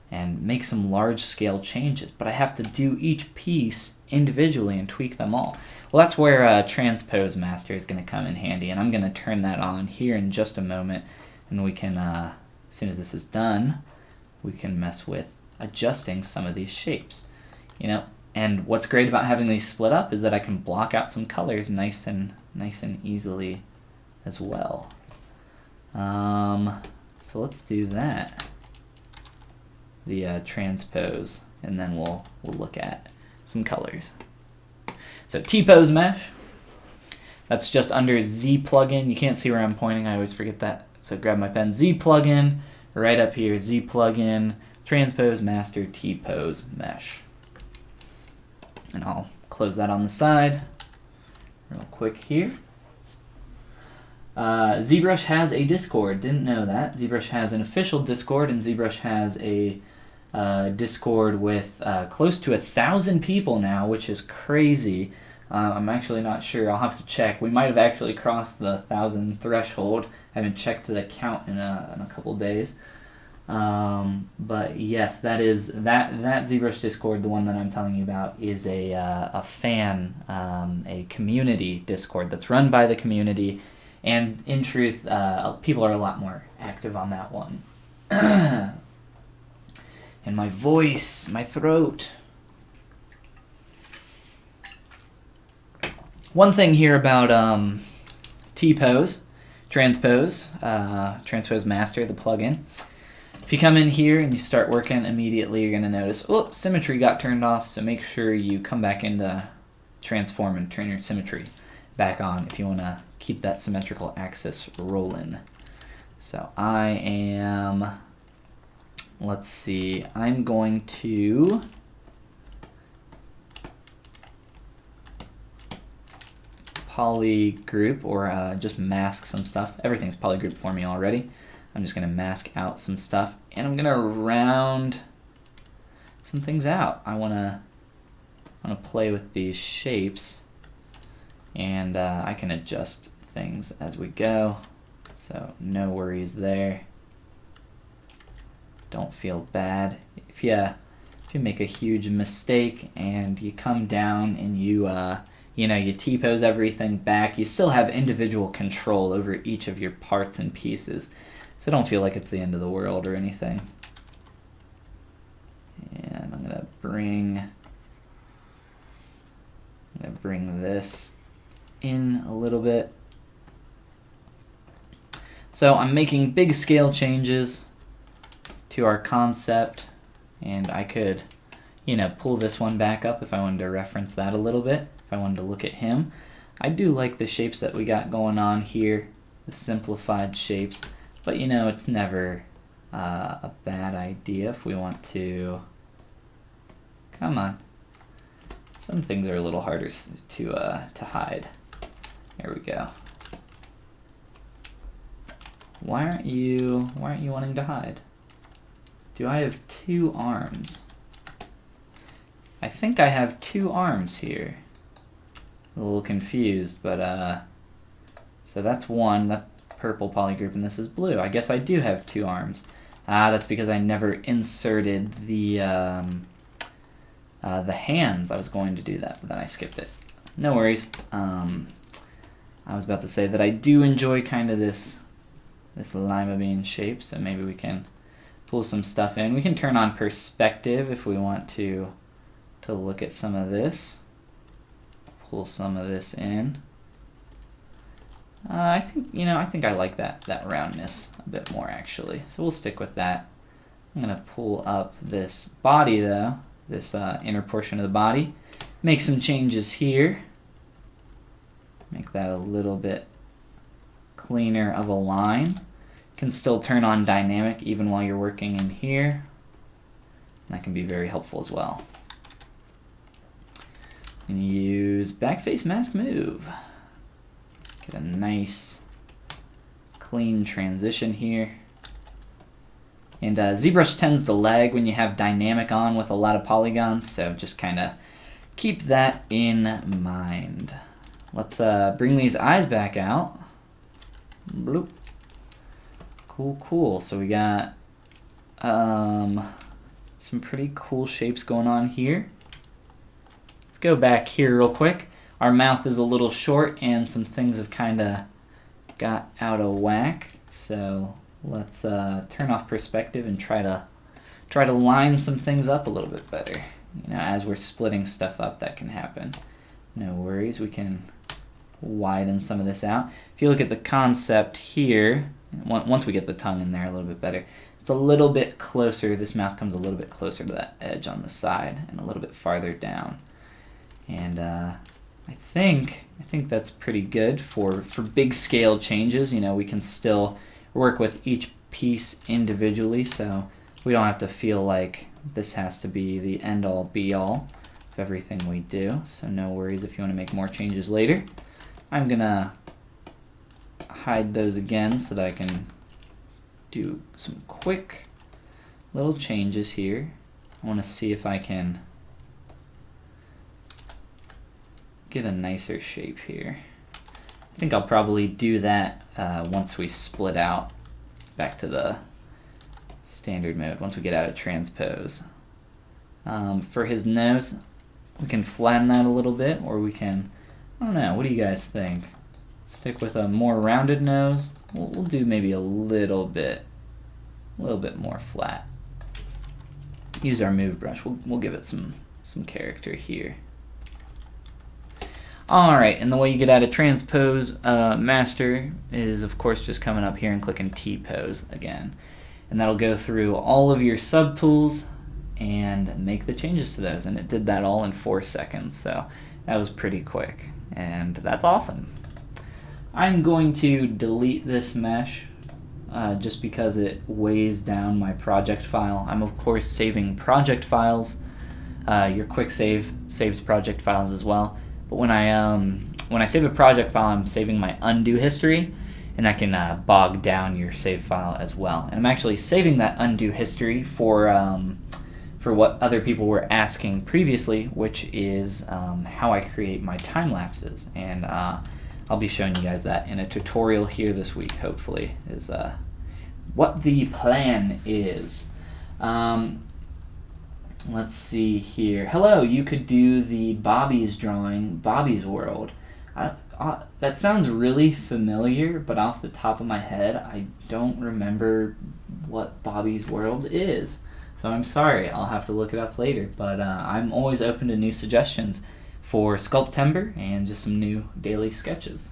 and make some large-scale changes. But I have to do each piece individually and tweak them all. Well, that's where Transpose Master is going to come in handy, and I'm going to turn that on here in just a moment, and we can, as soon as this is done, we can mess with adjusting some of these shapes. You know, and what's great about having these split up is that I can block out some colors nice and easily as well. So let's do that. The transpose, and then we'll look at some colors. So T-pose mesh. That's just under Z plugin. You can't see where I'm pointing. I always forget that. So grab my pen. Z plugin. Right up here. Z plugin. Transpose master T-pose mesh. And I'll close that on the side real quick here. ZBrush has a Discord. Didn't know that. ZBrush has an official Discord, and ZBrush has a Discord with close to 1,000 people now, which is crazy. I'm actually not sure. I'll have to check. We might have actually crossed the 1,000 threshold. I haven't checked the count in a couple days. But yes, that is that ZBrush Discord, the one that I'm telling you about, is a fan, a community Discord that's run by the community, and in truth, people are a lot more active on that one. And my voice, my throat. One thing here about T-pose, Transpose Master, the plugin. If you come in here and you start working immediately, you're going to notice, oh, symmetry got turned off, so make sure you come back into transform and turn your symmetry back on if you want to keep that symmetrical axis rolling. So I am, let's see, I'm going to polygroup, or just mask some stuff. Everything's polygrouped for me already. I'm just going to mask out some stuff, and I'm going to round some things out. I want to play with these shapes, and I can adjust things as we go, so no worries there. Don't feel bad. If you make a huge mistake and you come down and you T-pose everything back, you still have individual control over each of your parts and pieces. So don't feel like it's the end of the world or anything. And I'm gonna bring this in a little bit. So I'm making big scale changes to our concept And I could, pull this one back up if I wanted to reference that a little bit, if I wanted to look at him. I do like the shapes that we got going on here, the simplified shapes, but it's never a bad idea if we want to. Come on. Some things are a little harder to hide. There we go. Why aren't you wanting to hide? Do I have 2 arms? I think I have 2 arms here. A little confused, but so that's one, that's purple polygroup, and this is blue. I guess I do have 2 arms. That's because I never inserted the hands. I was going to do that, but then I skipped it. No worries. I was about to say that I do enjoy kind of this lima bean shape, so maybe we can pull some stuff in. We can turn on perspective if we want to look at some of this. Pull some of this in. I think I like that roundness a bit more actually. So we'll stick with that. I'm gonna pull up this body though, this inner portion of the body. Make some changes here. Make that a little bit cleaner of a line. Can still turn on dynamic even while you're working in here. That can be very helpful as well. And use backface mask move. Get a nice clean transition here. And ZBrush tends to lag when you have dynamic on with a lot of polygons, so just kind of keep that in mind. Let's bring these eyes back out. Bloop. Cool. So we got some pretty cool shapes going on here. Let's go back here real quick. Our mouth is a little short and some things have kind of got out of whack. So let's turn off perspective and try to line some things up a little bit better. As we're splitting stuff up, that can happen. No worries, we can widen some of this out. If you look at the concept here, once we get the tongue in there a little bit better, it's a little bit closer. This mouth comes a little bit closer to that edge on the side and a little bit farther down. And I think that's pretty good for big scale changes. We can still work with each piece individually, so we don't have to feel like this has to be the end all be all of everything we do. So no worries if you want to make more changes later. I'm gonna hide those again so that I can do some quick little changes here. I want to see if I can get a nicer shape here. I think I'll probably do that once we split out back to the standard mode, once we get out of transpose. For his nose, we can flatten that a little bit, or we can, I don't know, what do you guys think? Stick with a more rounded nose. We'll do maybe a little bit more flat. Use our move brush. We'll give it some character here. Alright, and the way you get out of transpose master is of course just coming up here and clicking T-pose again. And that'll go through all of your subtools and make the changes to those. And it did that all in 4 seconds, so that was pretty quick. And that's awesome. I'm going to delete this mesh just because it weighs down my project file. I'm of course saving project files. Your quick save saves project files as well. But when I save a project file, I'm saving my undo history, and that can bog down your save file as well. And I'm actually saving that undo history for what other people were asking previously, which is how I create my time lapses. And I'll be showing you guys that in a tutorial here this week, hopefully, is what the plan is. Let's see here. Hello, you could do the Bobby's drawing, Bobby's World. That sounds really familiar, but off the top of my head, I don't remember what Bobby's World is. So I'm sorry, I'll have to look it up later, but I'm always open to new suggestions for Sculptember and just some new daily sketches.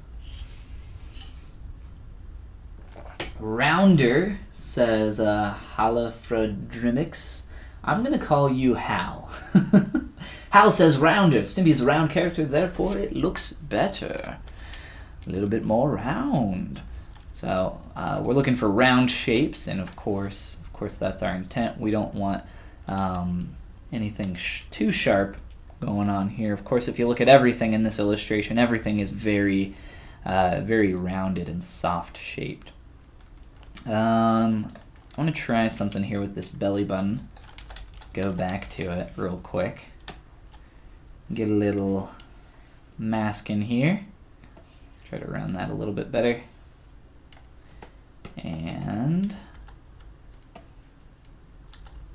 Rounder says, Halafrodrimix. I'm going to call you Hal. Hal says rounder. Stimpy's a round character, therefore it looks better. A little bit more round. So we're looking for round shapes, and of course that's our intent. We don't want anything too sharp going on here. Of course, if you look at everything in this illustration, everything is very rounded and soft shaped. I want to try something here with this belly button. Go back to it real quick. Get a little mask in here. Try to round that a little bit better. And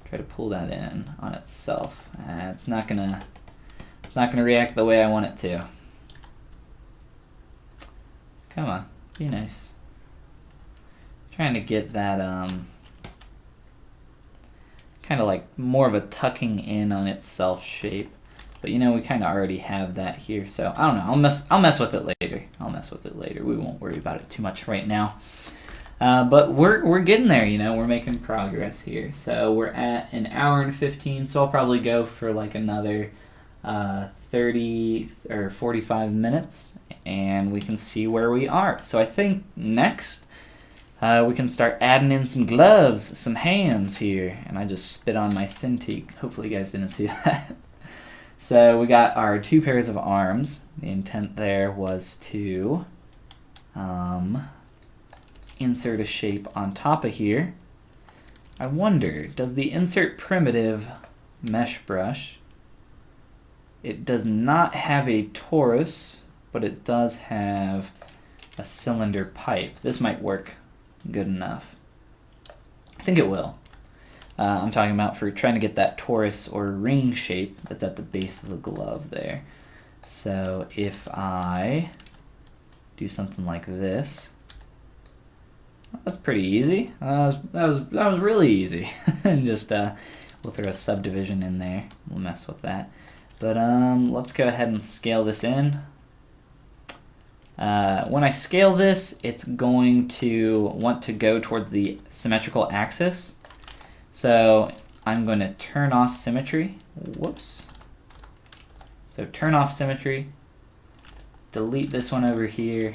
try to pull that in on itself. It's not gonna react the way I want it to. Come on, be nice. Trying to get that kind of like more of a tucking in on itself shape. But you know, we kind of already have that here, so I don't know. I'll mess with it later. We won't worry about it too much right now. But we're getting there, you know. We're making progress here. So we're at an hour and 15. So I'll probably go for like another 30 or 45 minutes, and we can see where we are. So I think next we can start adding in some gloves, some hands here. And I just spit on my Cintiq. Hopefully you guys didn't see that. So we got our 2 pairs of arms. The intent there was to insert a shape on top of here. I wonder, does the insert primitive mesh brush, it does not have a torus, but it does have a cylinder pipe. This might work good enough. I think it will. I'm talking about for trying to get that torus or ring shape that's at the base of the glove there. So if I do something like this, well, that's pretty easy. That was really easy. And just we'll throw a subdivision in there. We'll mess with that. But let's go ahead and scale this in. When I scale this, it's going to want to go towards the symmetrical axis. So I'm going to turn off symmetry. Whoops. So turn off symmetry. Delete this one over here.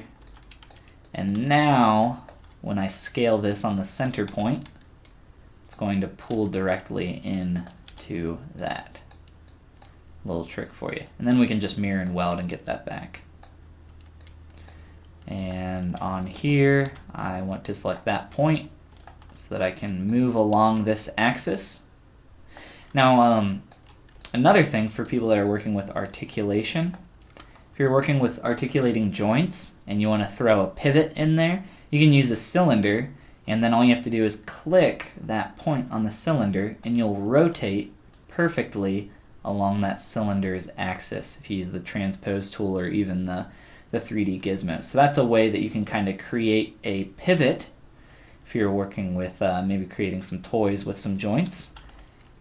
And now, when I scale this on the center point, it's going to pull directly into that. Little trick for you. And then we can just mirror and weld and get that back. And on here, I want to select that point so that I can move along this axis. Now, another thing for people that are working with articulation, if you're working with articulating joints and you want to throw a pivot in there, you can use a cylinder, and then all you have to do is click that point on the cylinder and you'll rotate perfectly along that cylinder's axis if you use the transpose tool or even the 3D gizmo. So that's a way that you can kind of create a pivot if you're working with maybe creating some toys with some joints,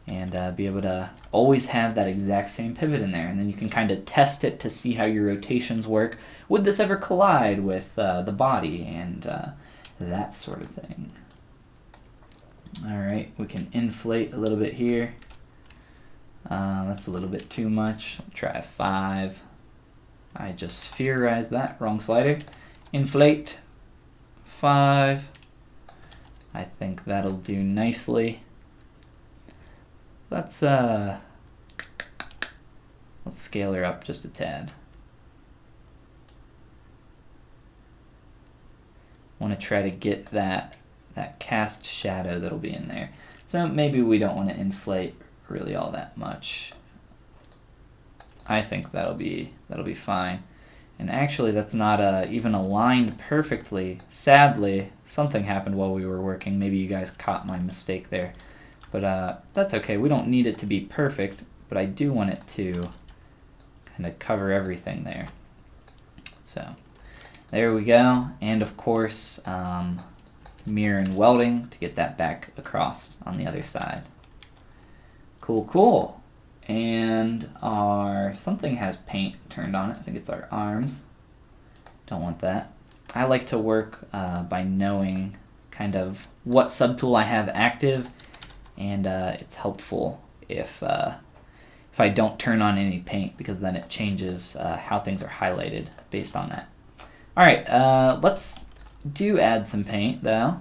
and be able to always have that exact same pivot in there. And then you can kind of test it to see how your rotations work. Would this ever collide with the body and that sort of thing? All right, we can inflate a little bit here. That's a little bit too much. I'll try a 5. I just spherized that, wrong slider. Inflate, 5. I think that'll do nicely. Let's scale her up just a tad. Want to try to get that cast shadow that'll be in there. So maybe we don't want to inflate really all that much. I think that'll be fine. And actually, that's not even aligned perfectly. Sadly, something happened while we were working. Maybe you guys caught my mistake there. But that's okay. We don't need it to be perfect, but I do want it to kind of cover everything there. So there we go. And of course, mirror and welding to get that back across on the other side. Cool, cool. And our something has paint turned on it. I think it's our arms. Don't want that. I like to work by knowing kind of what subtool I have active, and it's helpful if I don't turn on any paint, because then it changes how things are highlighted based on that. All right, let's add some paint though,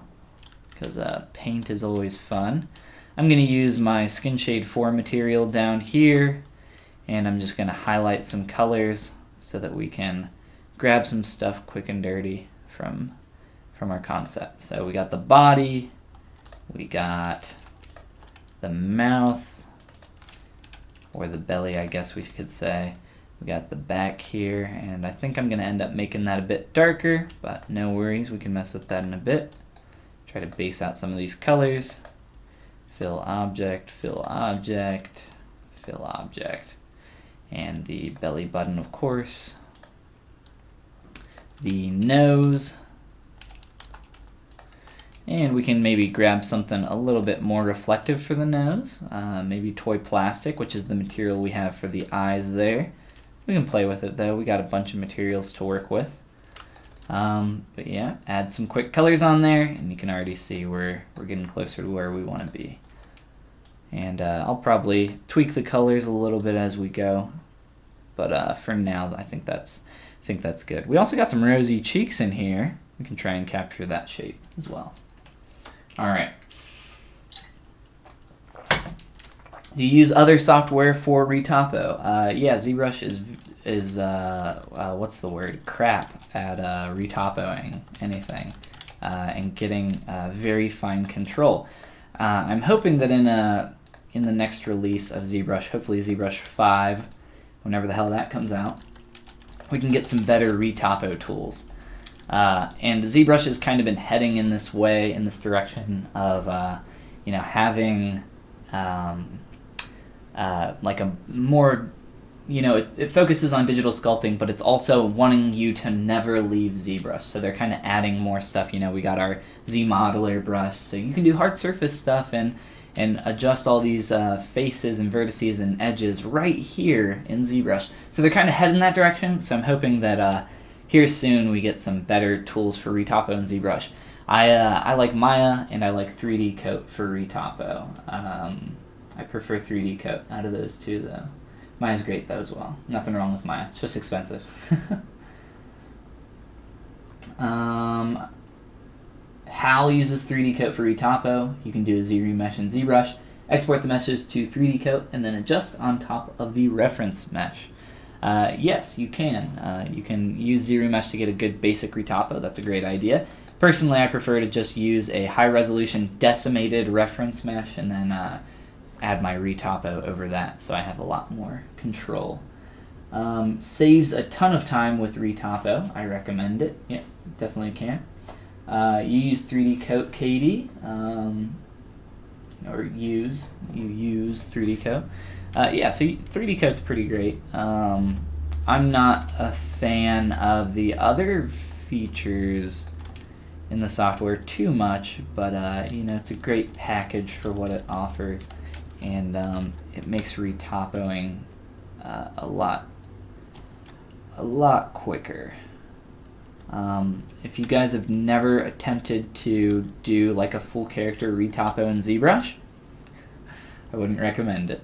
because paint is always fun. I'm going to use my Skin Shade 4 material down here, and I'm just going to highlight some colors so that we can grab some stuff quick and dirty from our concept. So we got the body, we got the mouth, or the belly, I guess we could say. We got the back here, and I think I'm going to end up making that a bit darker, but no worries, we can mess with that in a bit. Try to base out some of these colors. Fill object, fill object, fill object. And the belly button, of course. The nose. And we can maybe grab something a little bit more reflective for the nose. Maybe toy plastic, which is the material we have for the eyes there. We can play with it though. We got a bunch of materials to work with. But yeah, add some quick colors on there, and you can already see we're getting closer to where we want to be. And I'll probably tweak the colors a little bit as we go. But for now, I think that's good. We also got some rosy cheeks in here. We can try and capture that shape as well. All right. Do you use other software for retopo? Yeah, ZBrush is what's the word? Crap at retopoing anything and getting very fine control. I'm hoping that in the next release of ZBrush, hopefully ZBrush 5, whenever the hell that comes out, we can get some better retopo tools. And ZBrush has kind of been heading in this way, in this direction of having like a more, it focuses on digital sculpting, but it's also wanting you to never leave ZBrush. So they're kind of adding more stuff. We got our Z modeler brush, so you can do hard surface stuff and adjust all these faces and vertices and edges right here in ZBrush. So they're kind of heading that direction. So I'm hoping that here soon we get some better tools for retopo in ZBrush. I like Maya and I like 3D Coat for retopo. I prefer 3D Coat out of those two though. Maya's great though as well. Nothing wrong with Maya. It's just expensive. Hal uses 3D Coat for retopo. You can do a Z remesh in ZBrush. Export the meshes to 3D Coat and then adjust on top of the reference mesh. Yes, you can. You can use Z remesh to get a good basic retopo. That's a great idea. Personally, I prefer to just use a high-resolution decimated reference mesh and then add my retopo over that, so I have a lot more control. Saves a ton of time with retopo. I recommend it. Yeah, definitely can. You use 3D Coat, Katie, or you use 3D Coat. Yeah, so 3D Coat's pretty great. I'm not a fan of the other features in the software too much, but it's a great package for what it offers, and it makes retopoing a lot quicker. If you guys have never attempted to do like a full character retopo in ZBrush, I wouldn't recommend it.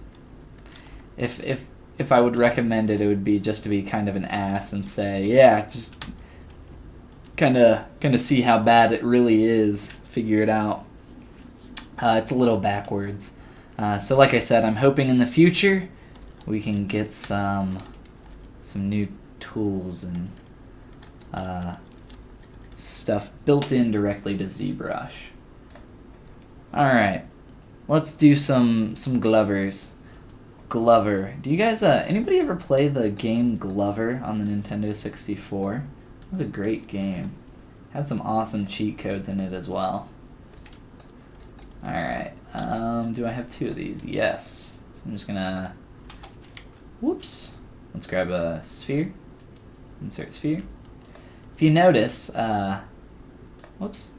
If I would recommend it, it would be just to be kind of an ass and say, yeah, just kind of see how bad it really is, figure it out. It's a little backwards. So like I said, I'm hoping in the future we can get some new tools and stuff built in directly to ZBrush. Alright, let's do some Glovers. Glover. Do you guys, anybody ever play the game Glover on the Nintendo 64? It was a great game. Had some awesome cheat codes in it as well. Alright, do I have two of these? Yes. So I'm just gonna, whoops. Let's grab a sphere. Insert sphere. If you notice, whoops.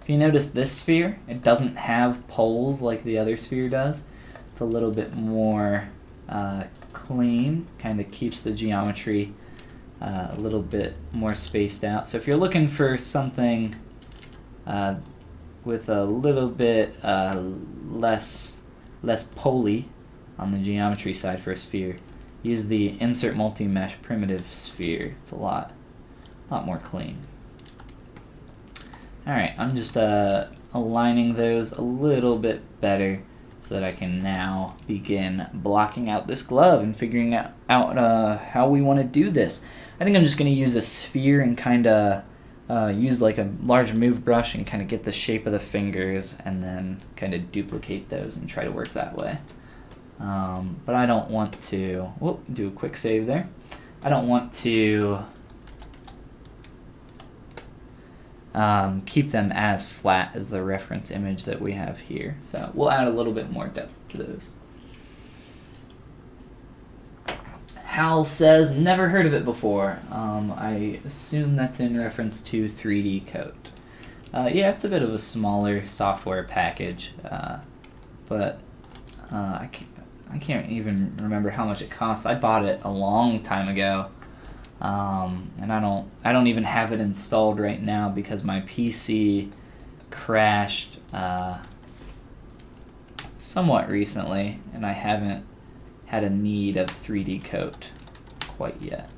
If you notice this sphere, it doesn't have poles like the other sphere does. It's a little bit more clean, kind of keeps the geometry a little bit more spaced out. So if you're looking for something with a little bit less poly, on the geometry side for a sphere. Use the insert multi-mesh primitive sphere. It's a lot more clean. Alright, I'm just aligning those a little bit better so that I can now begin blocking out this glove and figuring out how we want to do this. I think I'm just going to use a sphere and kind of use like a large move brush and kind of get the shape of the fingers and then kind of duplicate those and try to work that way. But I don't want to, do a quick save there. I don't want to keep them as flat as the reference image that we have here. So we'll add a little bit more depth to those. Hal says, never heard of it before. I assume that's in reference to 3D Coat. Yeah, it's a bit of a smaller software package, but I can't even remember how much it costs. I bought it a long time ago, and I don't even have it installed right now because my PC crashed somewhat recently, and I haven't had a need of 3D Coat quite yet.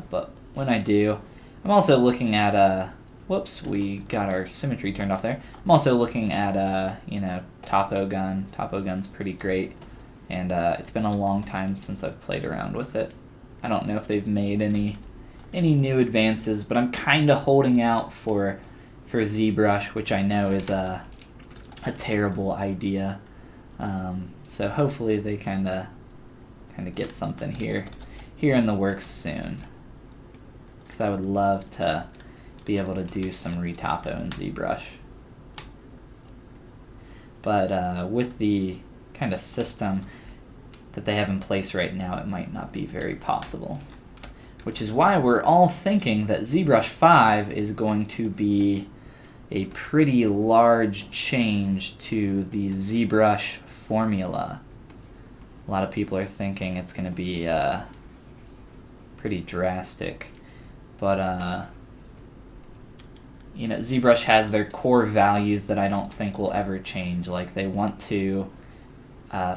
But when I do, I'm also looking at whoops, we got our symmetry turned off there. I'm also looking at Topogun. Topogun's pretty great, and it's been a long time since I've played around with it. I don't know if they've made any new advances, but I'm kind of holding out for ZBrush, which I know is a terrible idea. So hopefully they kind of get something here in the works soon, because I would love to be able to do some retopo in ZBrush. But with the kind of system that they have in place right now, it might not be very possible. Which is why we're all thinking that ZBrush 5 is going to be a pretty large change to the ZBrush formula. A lot of people are thinking it's going to be pretty drastic, but ZBrush has their core values that I don't think will ever change. Like, they want to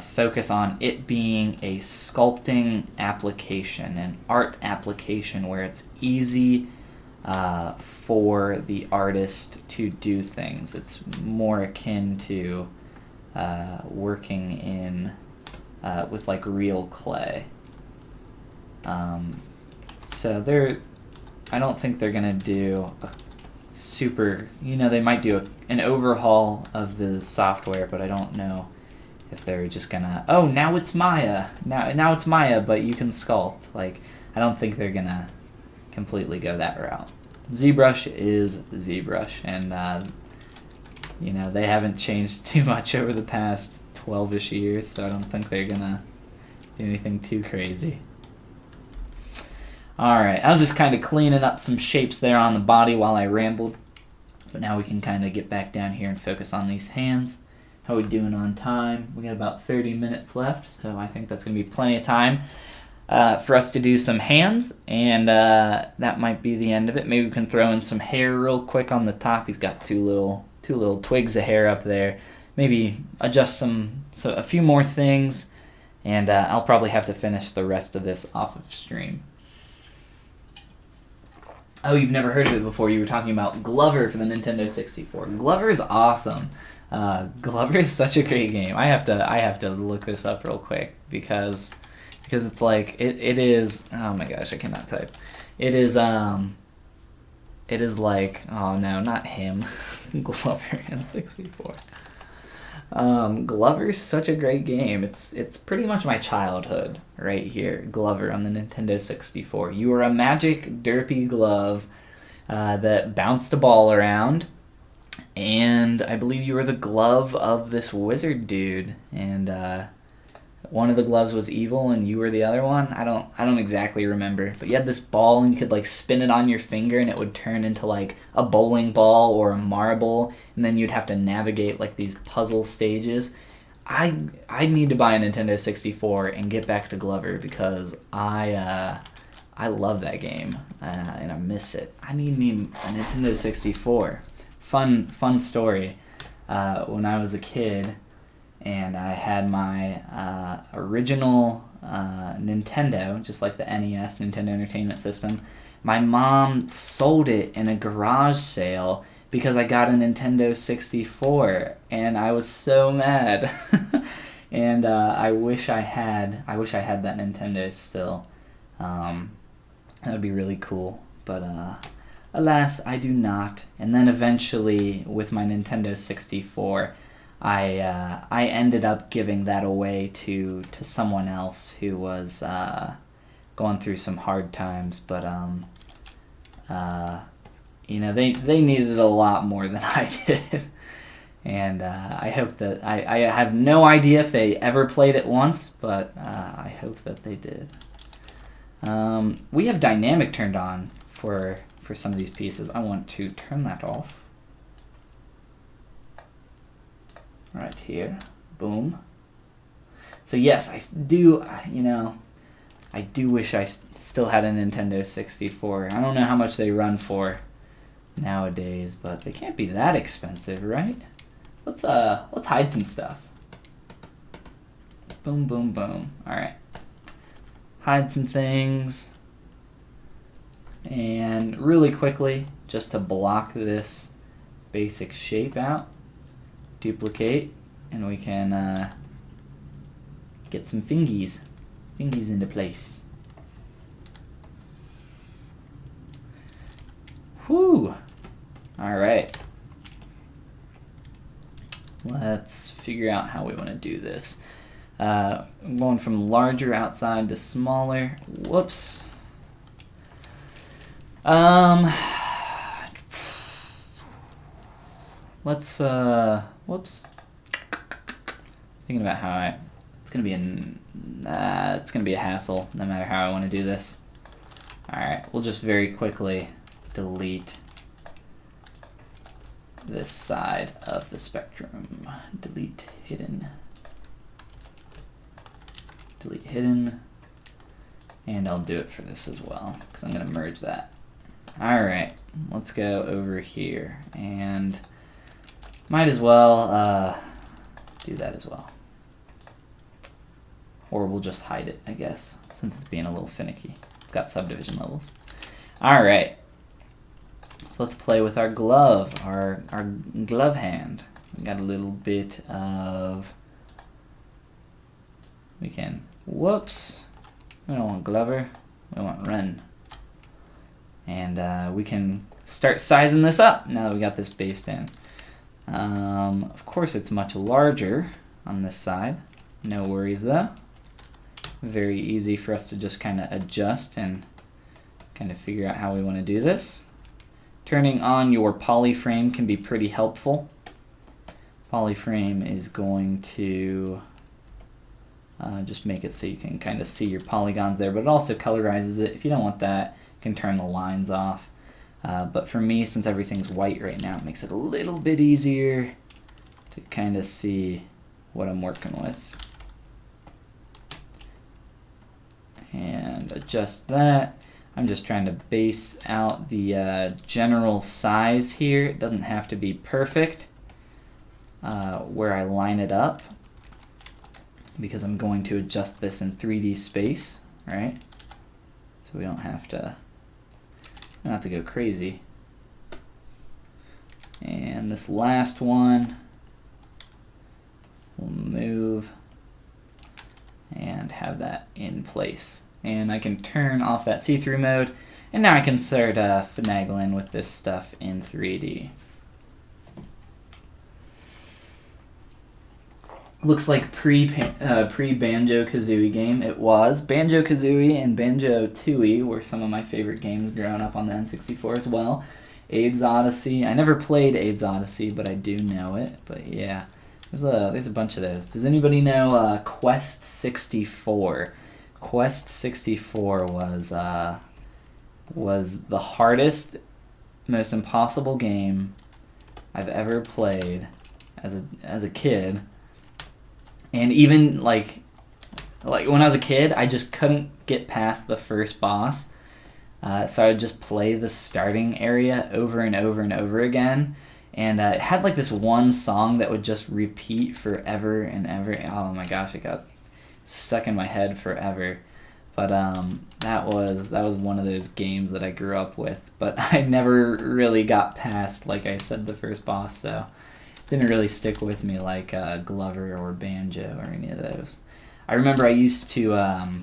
focus on it being a sculpting application, an art application where it's easy for the artist to do things. It's more akin to working in with like real clay. So I don't think they're gonna do a super, they might do an overhaul of the software, but I don't know if they're just gonna, now it's Maya, now it's Maya, but you can sculpt. Like, I don't think they're gonna completely go that route. ZBrush is ZBrush, and they haven't changed too much over the past 12-ish years, so I don't think they're gonna do anything too crazy. Alright, I was just kind of cleaning up some shapes there on the body while I rambled, but now we can kind of get back down here and focus on these hands. How are we doing on time? We got about 30 minutes left, so I think that's going to be plenty of time for us to do some hands, and that might be the end of it. Maybe we can throw in some hair real quick on the top. He's got two little twigs of hair up there. Maybe adjust a few more things, and I'll probably have to finish the rest of this off of stream. Oh, you've never heard of it before. You were talking about Glover for the Nintendo 64. Glover is awesome. Glover is such a great game. I have to look this up real quick because it's like it is. Oh my gosh, I cannot type. It is like, oh no, not him. Glover in 64. Glover's such a great game. It's pretty much my childhood right here. Glover on the Nintendo 64. You were a magic derpy glove that bounced a ball around, and I believe you were the glove of this wizard dude, and one of the gloves was evil and you were the other one. I don't exactly remember, but you had this ball and you could like spin it on your finger and it would turn into like a bowling ball or a marble, and then you'd have to navigate like these puzzle stages. I need to buy a Nintendo 64 and get back to Glover because I love that game and I miss it. I need me a Nintendo 64. Fun story. When I was a kid, and I had my original Nintendo, just like the NES, Nintendo Entertainment System. My mom sold it in a garage sale because I got a Nintendo 64, and I was so mad. And I wish I had that Nintendo still. That would be really cool, but alas, I do not. And then eventually, with my Nintendo 64, I ended up giving that away to someone else who was going through some hard times, but you know, they needed a lot more than I did. And I hope that I have no idea if they ever played it once, but I hope that they did. We have dynamic turned on for some of these pieces. I want to turn that off. Right here. Boom. So yes, I do, you know, I do wish I still had a Nintendo 64. I don't know how much they run for nowadays, but they can't be that expensive, right? Let's hide some stuff. Boom, boom, boom. All right. Hide some things. And really quickly, just to block this basic shape out, duplicate, and we can get some fingies into place. Whew. All right. Let's figure out how we want to do this. I'm going from larger outside to smaller. Whoops. Let's whoops. Thinking about how it's gonna be a hassle no matter how I want to do this. All right, we'll just very quickly delete this side of the spectrum. Delete hidden. Delete hidden. And I'll do it for this as well, because I'm going to merge that. Alright, let's go over here. And might as well do that as well. Or we'll just hide it, I guess, since it's being a little finicky. It's got subdivision levels. Alright. So let's play with our glove, our glove hand. We got a little bit of, whoops, we don't want Glover, we want Ren. And we can start sizing this up now that we got this based in. Of course it's much larger on this side, no worries though. Very easy for us to just kind of adjust and kind of figure out how we want to do this. Turning on your polyframe can be pretty helpful. Polyframe is going to just make it so you can kind of see your polygons there, but it also colorizes it. If you don't want that, you can turn the lines off. But for me, since everything's white right now, it makes it a little bit easier to kind of see what I'm working with. And adjust that. I'm just trying to base out the general size here. It doesn't have to be perfect where I line it up, because I'm going to adjust this in 3D space, right? So we don't have to go crazy. And this last one we'll move and have that in place. And I can turn off that see-through mode, and now I can start finagling with this stuff in 3D. Looks like pre-Banjo-Kazooie game. It was. Banjo-Kazooie and Banjo-Tooie were some of my favorite games growing up on the N64 as well. Abe's Odyssey. I never played Abe's Odyssey, but I do know it. But yeah, there's a bunch of those. Does anybody know Quest 64? Quest 64 was the hardest, most impossible game I've ever played as a kid. And even like when I was a kid, I just couldn't get past the first boss. So I would just play the starting area over and over and over again. and it had like this one song that would just repeat forever and ever. Oh my gosh, it got stuck in my head forever. But that was one of those games that I grew up with, but I never really got past, like I said, the first boss, so it didn't really stick with me like Glover or Banjo or any of those. I remember I used to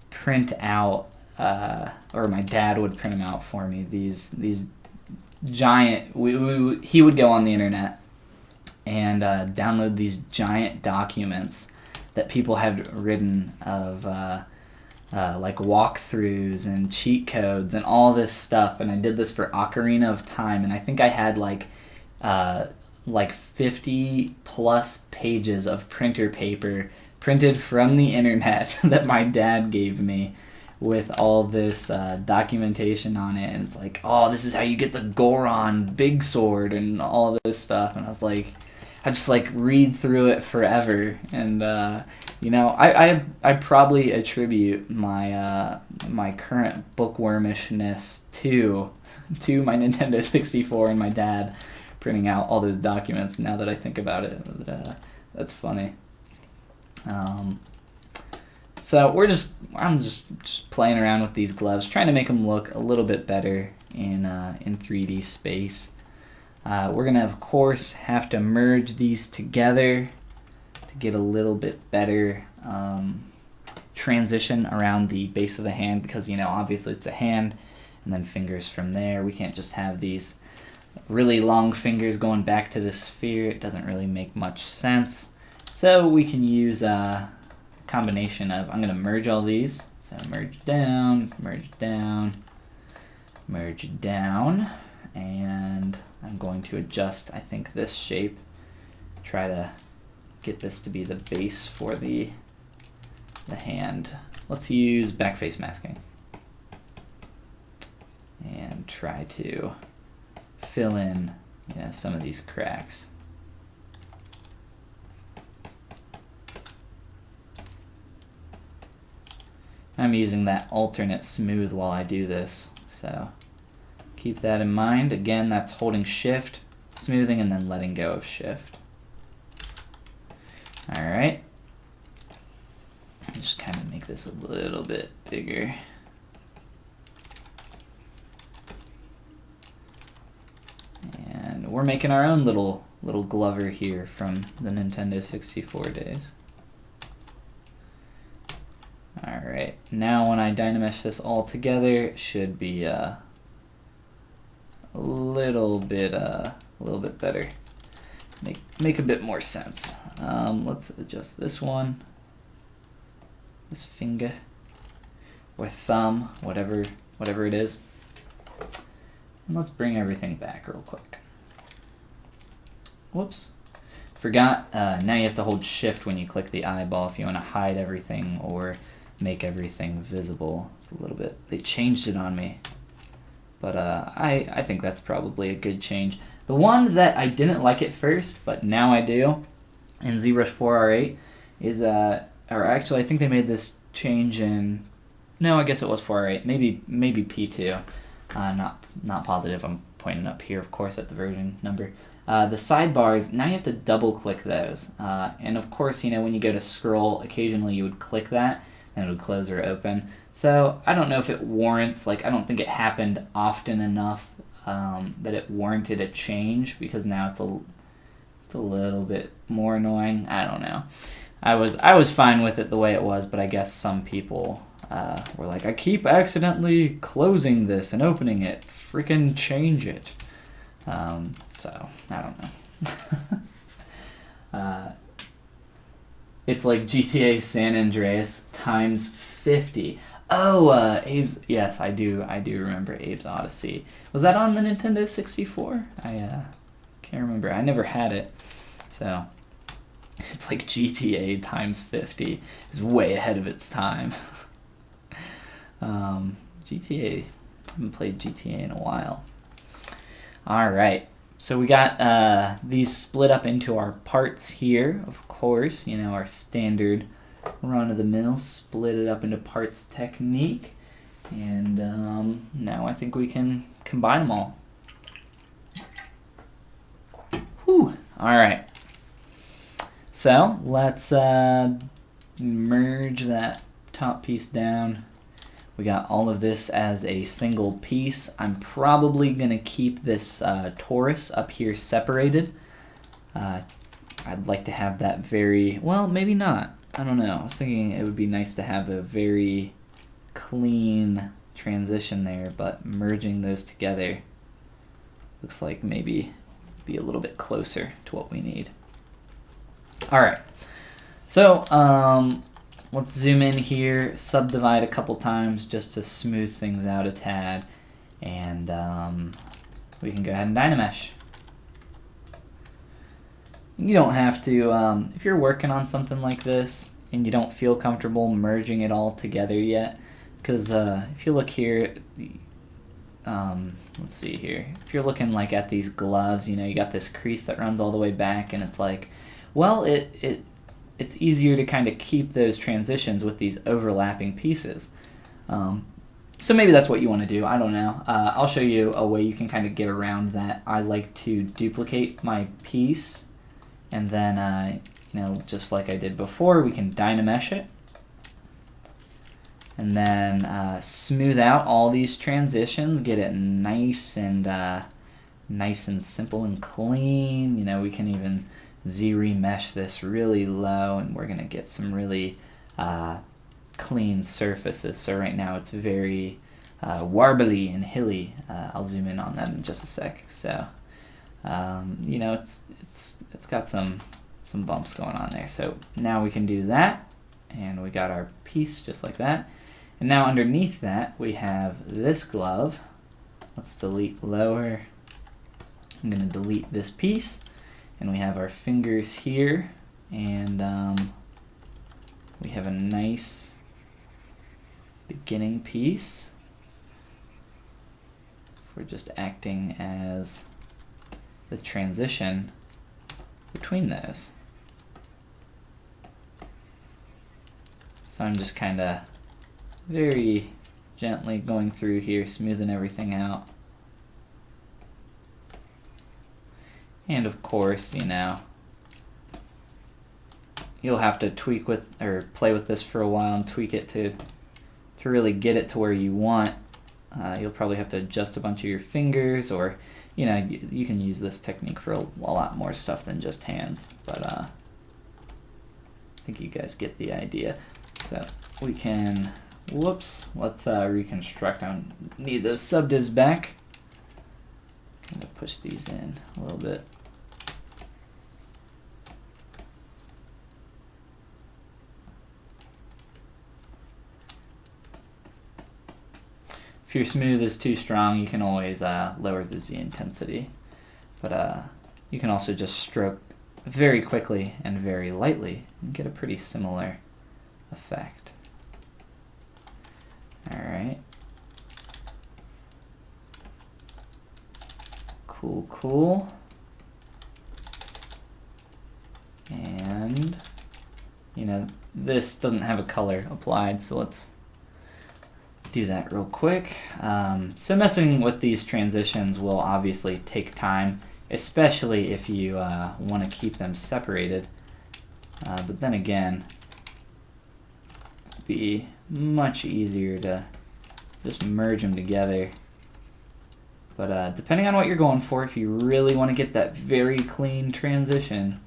print out, or my dad would print them out for me, these giant, he would go on the internet and download these giant documents that people had written of like walkthroughs and cheat codes and all this stuff, and I did this for Ocarina of Time, and I think I had like 50 plus pages of printer paper printed from the internet that my dad gave me with all this documentation on it, and it's like, oh, this is how you get the Goron big sword and all this stuff, and I was like, I just like read through it forever, and you know, I probably attribute my my current bookwormishness to my Nintendo 64 and my dad printing out all those documents. Now that I think about it, that's funny. So I'm just playing around with these gloves, trying to make them look a little bit better in 3D space. We're gonna, of course, have to merge these together to get a little bit better transition around the base of the hand, because, you know, obviously it's the hand and then fingers from there. We can't just have these really long fingers going back to the sphere. It doesn't really make much sense. So we can use a combination of, I'm going to merge all these. So merge down, merge down, merge down, and I'm going to adjust, I think, this shape. Try to get this to be the base for the hand. Let's use backface masking and try to fill in, you know, some of these cracks. I'm using that alternate smooth while I do this, so keep that in mind. Again, that's holding shift, smoothing, and then letting go of shift. Alright. Just kind of make this a little bit bigger. And we're making our own little Glover here from the Nintendo 64 days. Alright, now when I Dynamesh this all together, it should be a little bit better. Make a bit more sense. Let's adjust this one, this finger or thumb, whatever it is. And let's bring everything back real quick. Whoops. Forgot, now you have to hold shift when you click the eyeball if you want to hide everything or make everything visible. It's a little bit, they changed it on me, but I think that's probably a good change. The one that I didn't like at first, but now I do, in ZBrush 4R8 is, or actually I think they made this change in, no, I guess it was 4R8, maybe P2, not positive. I'm pointing up here, of course, at the version number. The sidebars, now you have to double click those, and of course, you know, when you go to scroll, occasionally you would click that, and it would close or open. So I don't know if it warrants, like, I don't think it happened often enough that it warranted a change, because now it's a little bit more annoying. I don't know. I was fine with it the way it was, but I guess some people were like, I keep accidentally closing this and opening it. Freaking change it. So I don't know. It's like GTA San Andreas times 50. Oh, Abe's, yes, I do remember Abe's Odyssey. Was that on the Nintendo 64? I can't remember. I never had it. So it's like GTA times 50 is way ahead of its time. GTA, I haven't played GTA in a while. All right. So we got these split up into our parts here, of course, you know, our standard run-of-the-mill split it up into parts technique, and now I think we can combine them all. All right. So let's merge that top piece down. We got all of this as a single piece. I'm probably going to keep this torus up here separated. I'd like to have that very, well, maybe not. I don't know. I was thinking it would be nice to have a very clean transition there, but merging those together looks like maybe be a little bit closer to what we need. All right. So let's zoom in here, subdivide a couple times just to smooth things out a tad, and we can go ahead and Dynamesh. You don't have to, if you're working on something like this and you don't feel comfortable merging it all together yet, because if you look here, let's see here, if you're looking like at these gloves, you know, you got this crease that runs all the way back, and it's like, well, it's easier to kind of keep those transitions with these overlapping pieces. So maybe that's what you want to do. I don't know. I'll show you a way you can kind of get around that. I like to duplicate my piece, and then, you know, just like I did before, we can Dynamesh it. And then smooth out all these transitions, get it nice and simple and clean. You know, we can even Z-remesh this really low, and we're gonna get some really clean surfaces. So right now it's very warbly and hilly. I'll zoom in on that in just a sec. So you know, it's got some bumps going on there. So now we can do that, and we got our piece just like that. And now underneath that we have this glove. Let's delete lower. I'm gonna delete this piece, and we have our fingers here, and we have a nice beginning piece. We're just acting as the transition between those. So I'm just kind of very gently going through here, smoothing everything out. And of course, you know, you'll have to tweak with, or play with this for a while and tweak it to really get it to where you want. You'll probably have to adjust a bunch of your fingers, or, you know, you can use this technique for a lot more stuff than just hands. But I think you guys get the idea. So we can, whoops, let's reconstruct. I need those subdivs back. I'm gonna push these in a little bit. If your smooth is too strong, you can always lower the Z intensity. But you can also just stroke very quickly and very lightly and get a pretty similar effect. All right. Cool, cool. And, you know, this doesn't have a color applied, so let's do that real quick. So messing with these transitions will obviously take time, especially if you want to keep them separated. But then again, it'd be much easier to just merge them together. But depending on what you're going for, if you really want to get that very clean transition,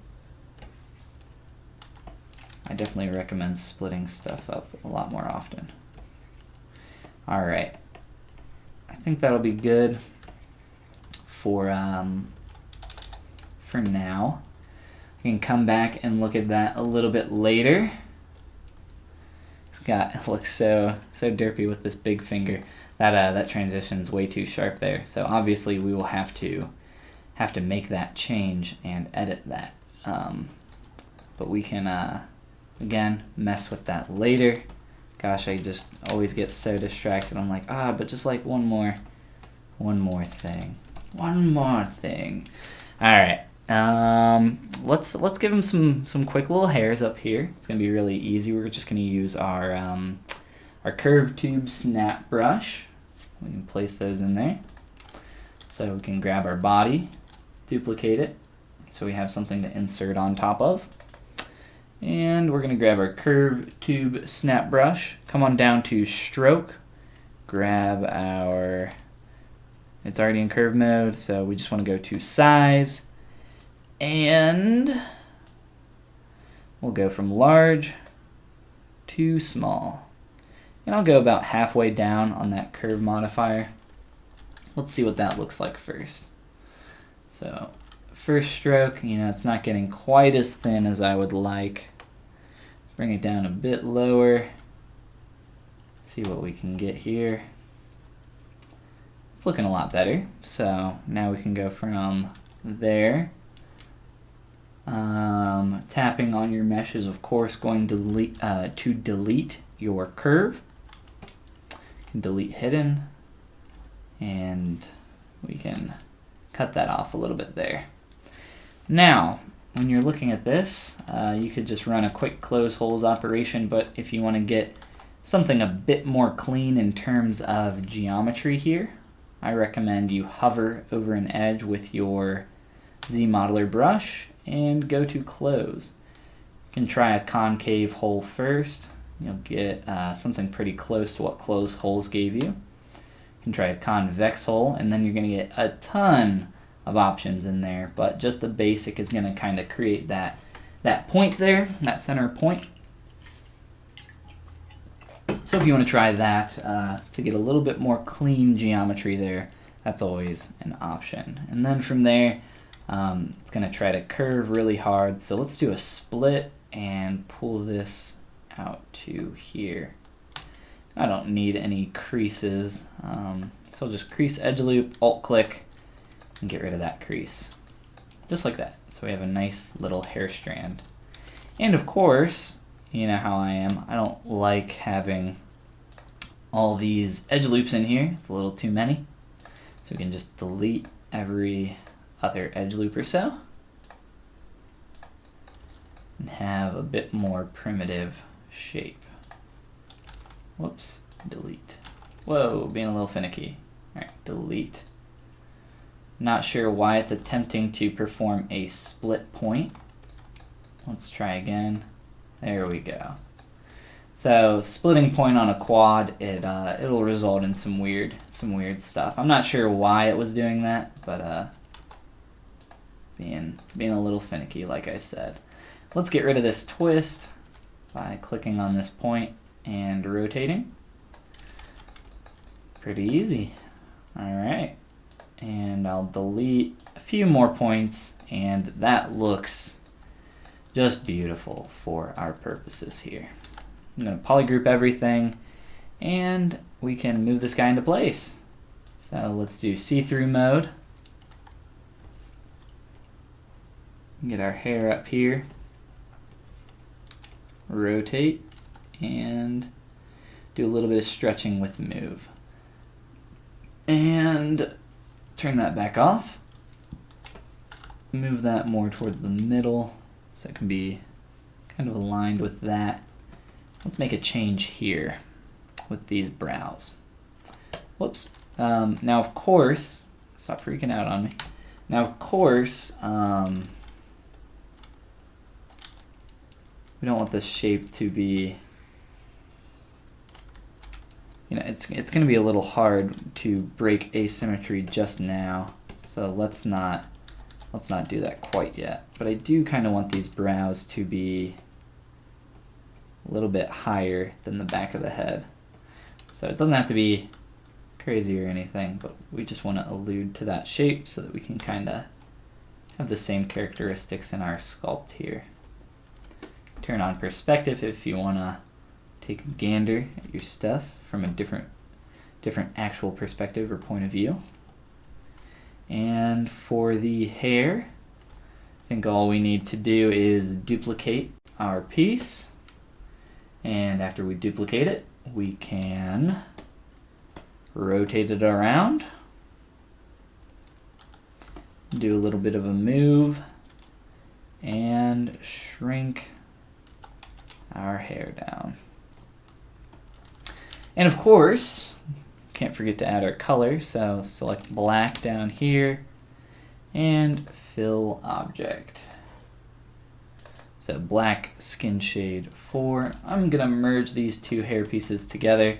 I definitely recommend splitting stuff up a lot more often. All right, I think that'll be good for now. We can come back and look at that a little bit later. It looks so derpy with this big finger. That transition's way too sharp there. So obviously we will have to make that change and edit that. But we can again mess with that later. Gosh, I just always get so distracted. I'm like, but just like one more thing. All right. Let's give him some quick little hairs up here. It's gonna be really easy. We're just gonna use our curved tube snap brush. We can place those in there. So we can grab our body, duplicate it, so we have something to insert on top of. And we're going to grab our curve tube snap brush, come on down to stroke, grab our, it's already in curve mode, so we just want to go to size, and we'll go from large to small. And I'll go about halfway down on that curve modifier. Let's see what that looks like first. So first stroke, you know, it's not getting quite as thin as I would like. Bring it down a bit lower. See what we can get here. It's looking a lot better. So now we can go from there. Tapping on your mesh is of course going to delete your curve. You can delete hidden, and we can cut that off a little bit there. Now, when you're looking at this, you could just run a quick close holes operation, but if you want to get something a bit more clean in terms of geometry here, I recommend you hover over an edge with your ZModeler brush and go to close. You can try a concave hole first. You'll get something pretty close to what closed holes gave you. You can try a convex hole, and then you're going to get a ton of options in there, but just the basic is going to kind of create that point there, that center point. So if you want to try that to get a little bit more clean geometry there, that's always an option. And then from there, it's going to try to curve really hard. So let's do a split and pull this out to here. I don't need any creases, so I'll just crease edge loop, alt click, and get rid of that crease. Just like that. So we have a nice little hair strand. And of course, you know how I am, I don't like having all these edge loops in here. It's a little too many. So we can just delete every other edge loop or so and have a bit more primitive shape. Whoops, delete. Whoa, being a little finicky. All right, delete. Not sure why it's attempting to perform a split point. Let's try again. There we go. So splitting point on a quad, it'll result in some weird stuff. I'm not sure why it was doing that, but being a little finicky, like I said. Let's get rid of this twist by clicking on this point and rotating. Pretty easy. All right, and I'll delete a few more points, and that looks just beautiful for our purposes here. I'm going to polygroup everything, and we can move this guy into place. So let's do see-through mode. Get our hair up here. Rotate, and do a little bit of stretching with move. And turn that back off. Move that more towards the middle so it can be kind of aligned with that. Let's make a change here with these brows. Whoops. Now of course, stop freaking out on me. Now of course, we don't want this shape to be, you know, it's going to be a little hard to break asymmetry just now. So let's not do that quite yet. But I do kind of want these brows to be a little bit higher than the back of the head. So it doesn't have to be crazy or anything, but we just want to allude to that shape so that we can kind of have the same characteristics in our sculpt here. Turn on perspective if you want to take a gander at your stuff from a different actual perspective or point of view. And for the hair, I think all we need to do is duplicate our piece. And after we duplicate it, we can rotate it around, do a little bit of a move, and shrink our hair down. And of course, can't forget to add our color, so select black down here and fill object. So black skin shade 4. I'm gonna merge these two hair pieces together,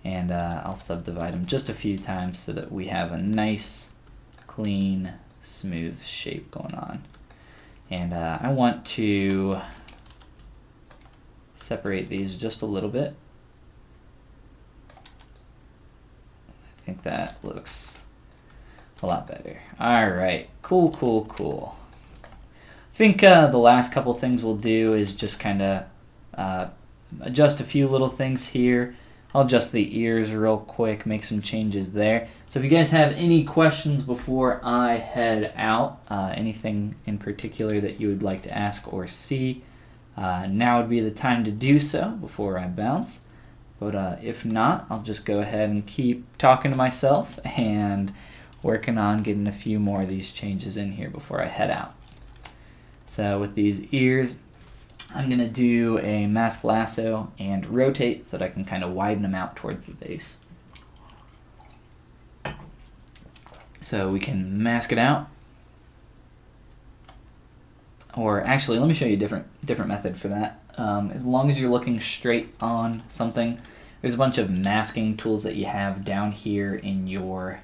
and I'll subdivide them just a few times so that we have a nice, clean, smooth shape going on. And I want to separate these just a little bit. I think that looks a lot better. All right, cool, cool, cool. I think the last couple things we'll do is just kind of adjust a few little things here. I'll adjust the ears real quick, make some changes there. So if you guys have any questions before I head out, anything in particular that you would like to ask or see, now would be the time to do so before I bounce. But if not, I'll just go ahead and keep talking to myself and working on getting a few more of these changes in here before I head out. So with these ears, I'm going to do a mask lasso and rotate so that I can kind of widen them out towards the base. So we can mask it out. Or actually, let me show you a different method for that. As long as you're looking straight on something, there's a bunch of masking tools that you have down here in your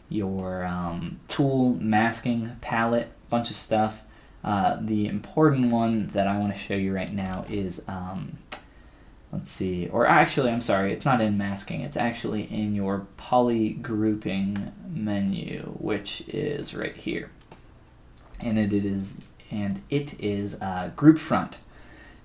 tool masking palette, bunch of stuff. The important one that I want to show you right now is, let's see, or actually, I'm sorry, it's not in masking, it's actually in your poly grouping menu, which is right here. And it is group front.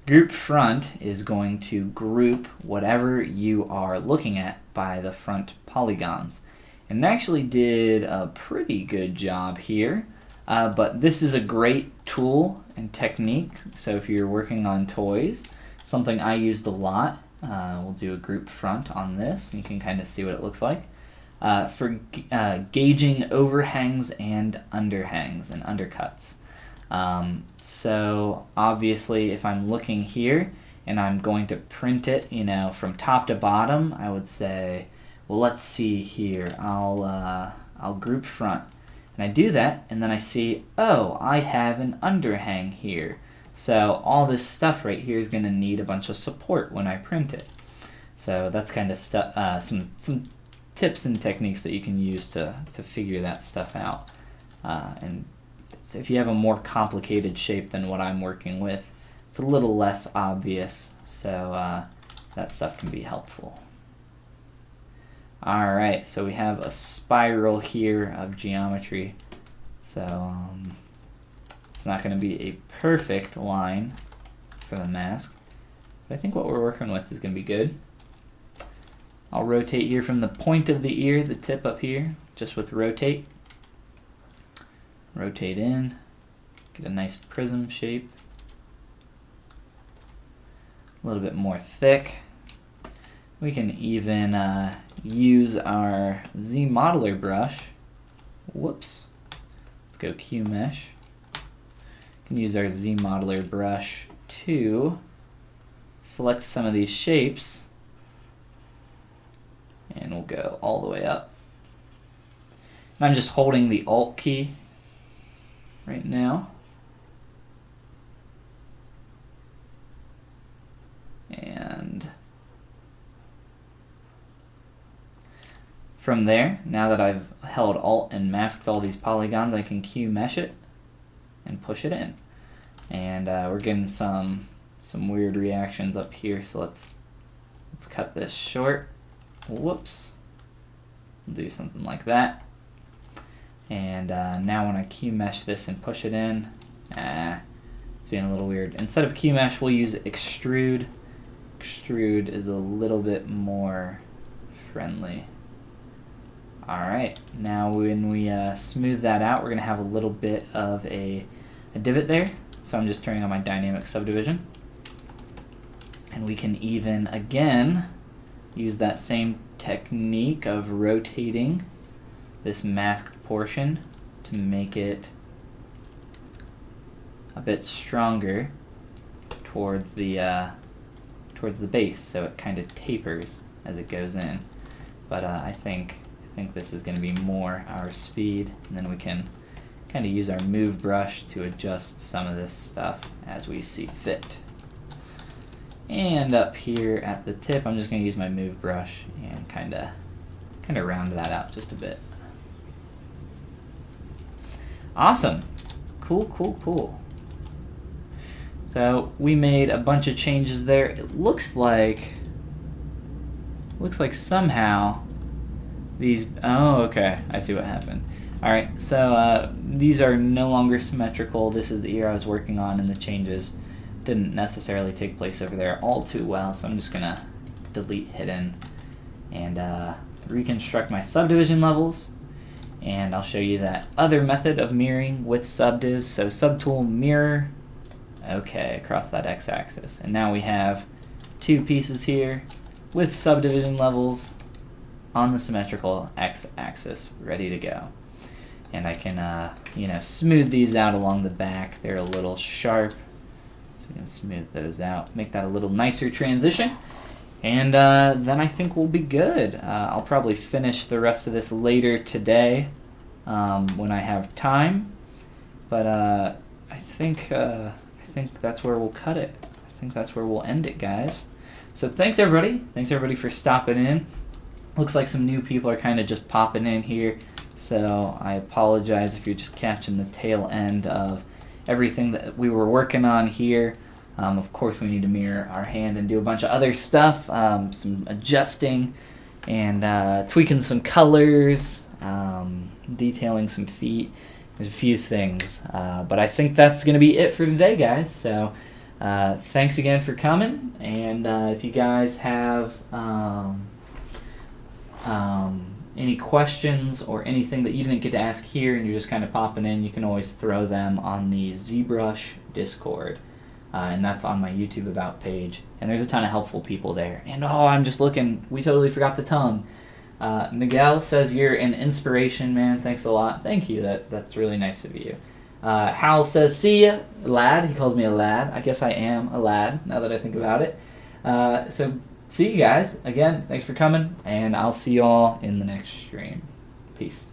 Group front is going to group whatever you are looking at by the front polygons. And it actually did a pretty good job here. But this is a great tool and technique. So if you're working on toys, something I used a lot, we'll do a group front on this, and you can kind of see what it looks like. For gauging overhangs and underhangs and undercuts. So obviously if I'm looking here and I'm going to print it, from top to bottom, I would say, well, let's see here, I'll group front. And I do that, and then I see, oh, I have an underhang here. So all this stuff right here is going to need a bunch of support when I print it. So that's kind of some tips and techniques that you can use to figure that stuff out. And so if you have a more complicated shape than what I'm working with, it's a little less obvious, so that stuff can be helpful. Alright, so we have a spiral here of geometry, so it's not going to be a perfect line for the mask, but I think what we're working with is going to be good. I'll rotate here from the point of the ear, the tip up here, just with rotate. Rotate in, get a nice prism shape, a little bit more thick. We can even use our Z modeler brush. Whoops. Let's go Q mesh. We can use our Z modeler brush to select some of these shapes, and we'll go all the way up. And I'm just holding the Alt key right now. And from there, now that I've held Alt and masked all these polygons, I can Q mesh it and push it in. And we're getting some weird reactions up here, so let's cut this short. Whoops. We'll do something like that. And now when I Q mesh this and push it in, it's being a little weird. Instead of Q mesh, we'll use extrude. Extrude is a little bit more friendly. Alright, now when we smooth that out, we're going to have a little bit of a divot there. So I'm just turning on my dynamic subdivision. And we can even, again, use that same technique of rotating this masked portion to make it a bit stronger towards the base, so it kind of tapers as it goes in. But I think this is going to be more our speed, and then we can kind of use our move brush to adjust some of this stuff as we see fit. And up here at the tip, I'm just going to use my move brush and kind of round that out just a bit. Awesome. Cool, cool, cool. So we made a bunch of changes there. It looks like somehow these, oh, okay, I see what happened. All right, so these are no longer symmetrical. This is the ear I was working on, and the changes didn't necessarily take place over there all too well, so I'm just gonna delete hidden and reconstruct my subdivision levels, and I'll show you that other method of mirroring with subdivs. So subtool mirror, okay, across that x-axis, and now we have two pieces here with subdivision levels on the symmetrical x-axis ready to go. And I can you know, smooth these out along the back. They're a little sharp, so we can smooth those out, make that a little nicer transition. And then I think we'll be good. I'll probably finish the rest of this later today when I have time. But I think that's where we'll cut it. I think that's where we'll end it, guys. So thanks everybody. Thanks everybody for stopping in. Looks like some new people are kind of just popping in here. So I apologize if you're just catching the tail end of everything that we were working on here. Of course, we need to mirror our hand and do a bunch of other stuff, some adjusting and tweaking some colors, detailing some feet. There's a few things, but I think that's going to be it for today, guys. So thanks again for coming, and if you guys have any questions or anything that you didn't get to ask here and you're just kind of popping in, you can always throw them on the ZBrush Discord. And that's on my YouTube About page. And there's a ton of helpful people there. And oh, I'm just looking, we totally forgot the tongue. Miguel says you're an inspiration, man. Thanks a lot. Thank you. That's really nice of you. Hal says, see ya, lad. He calls me a lad. I guess I am a lad now that I think about it. So see you guys. Again, thanks for coming. And I'll see you all in the next stream. Peace.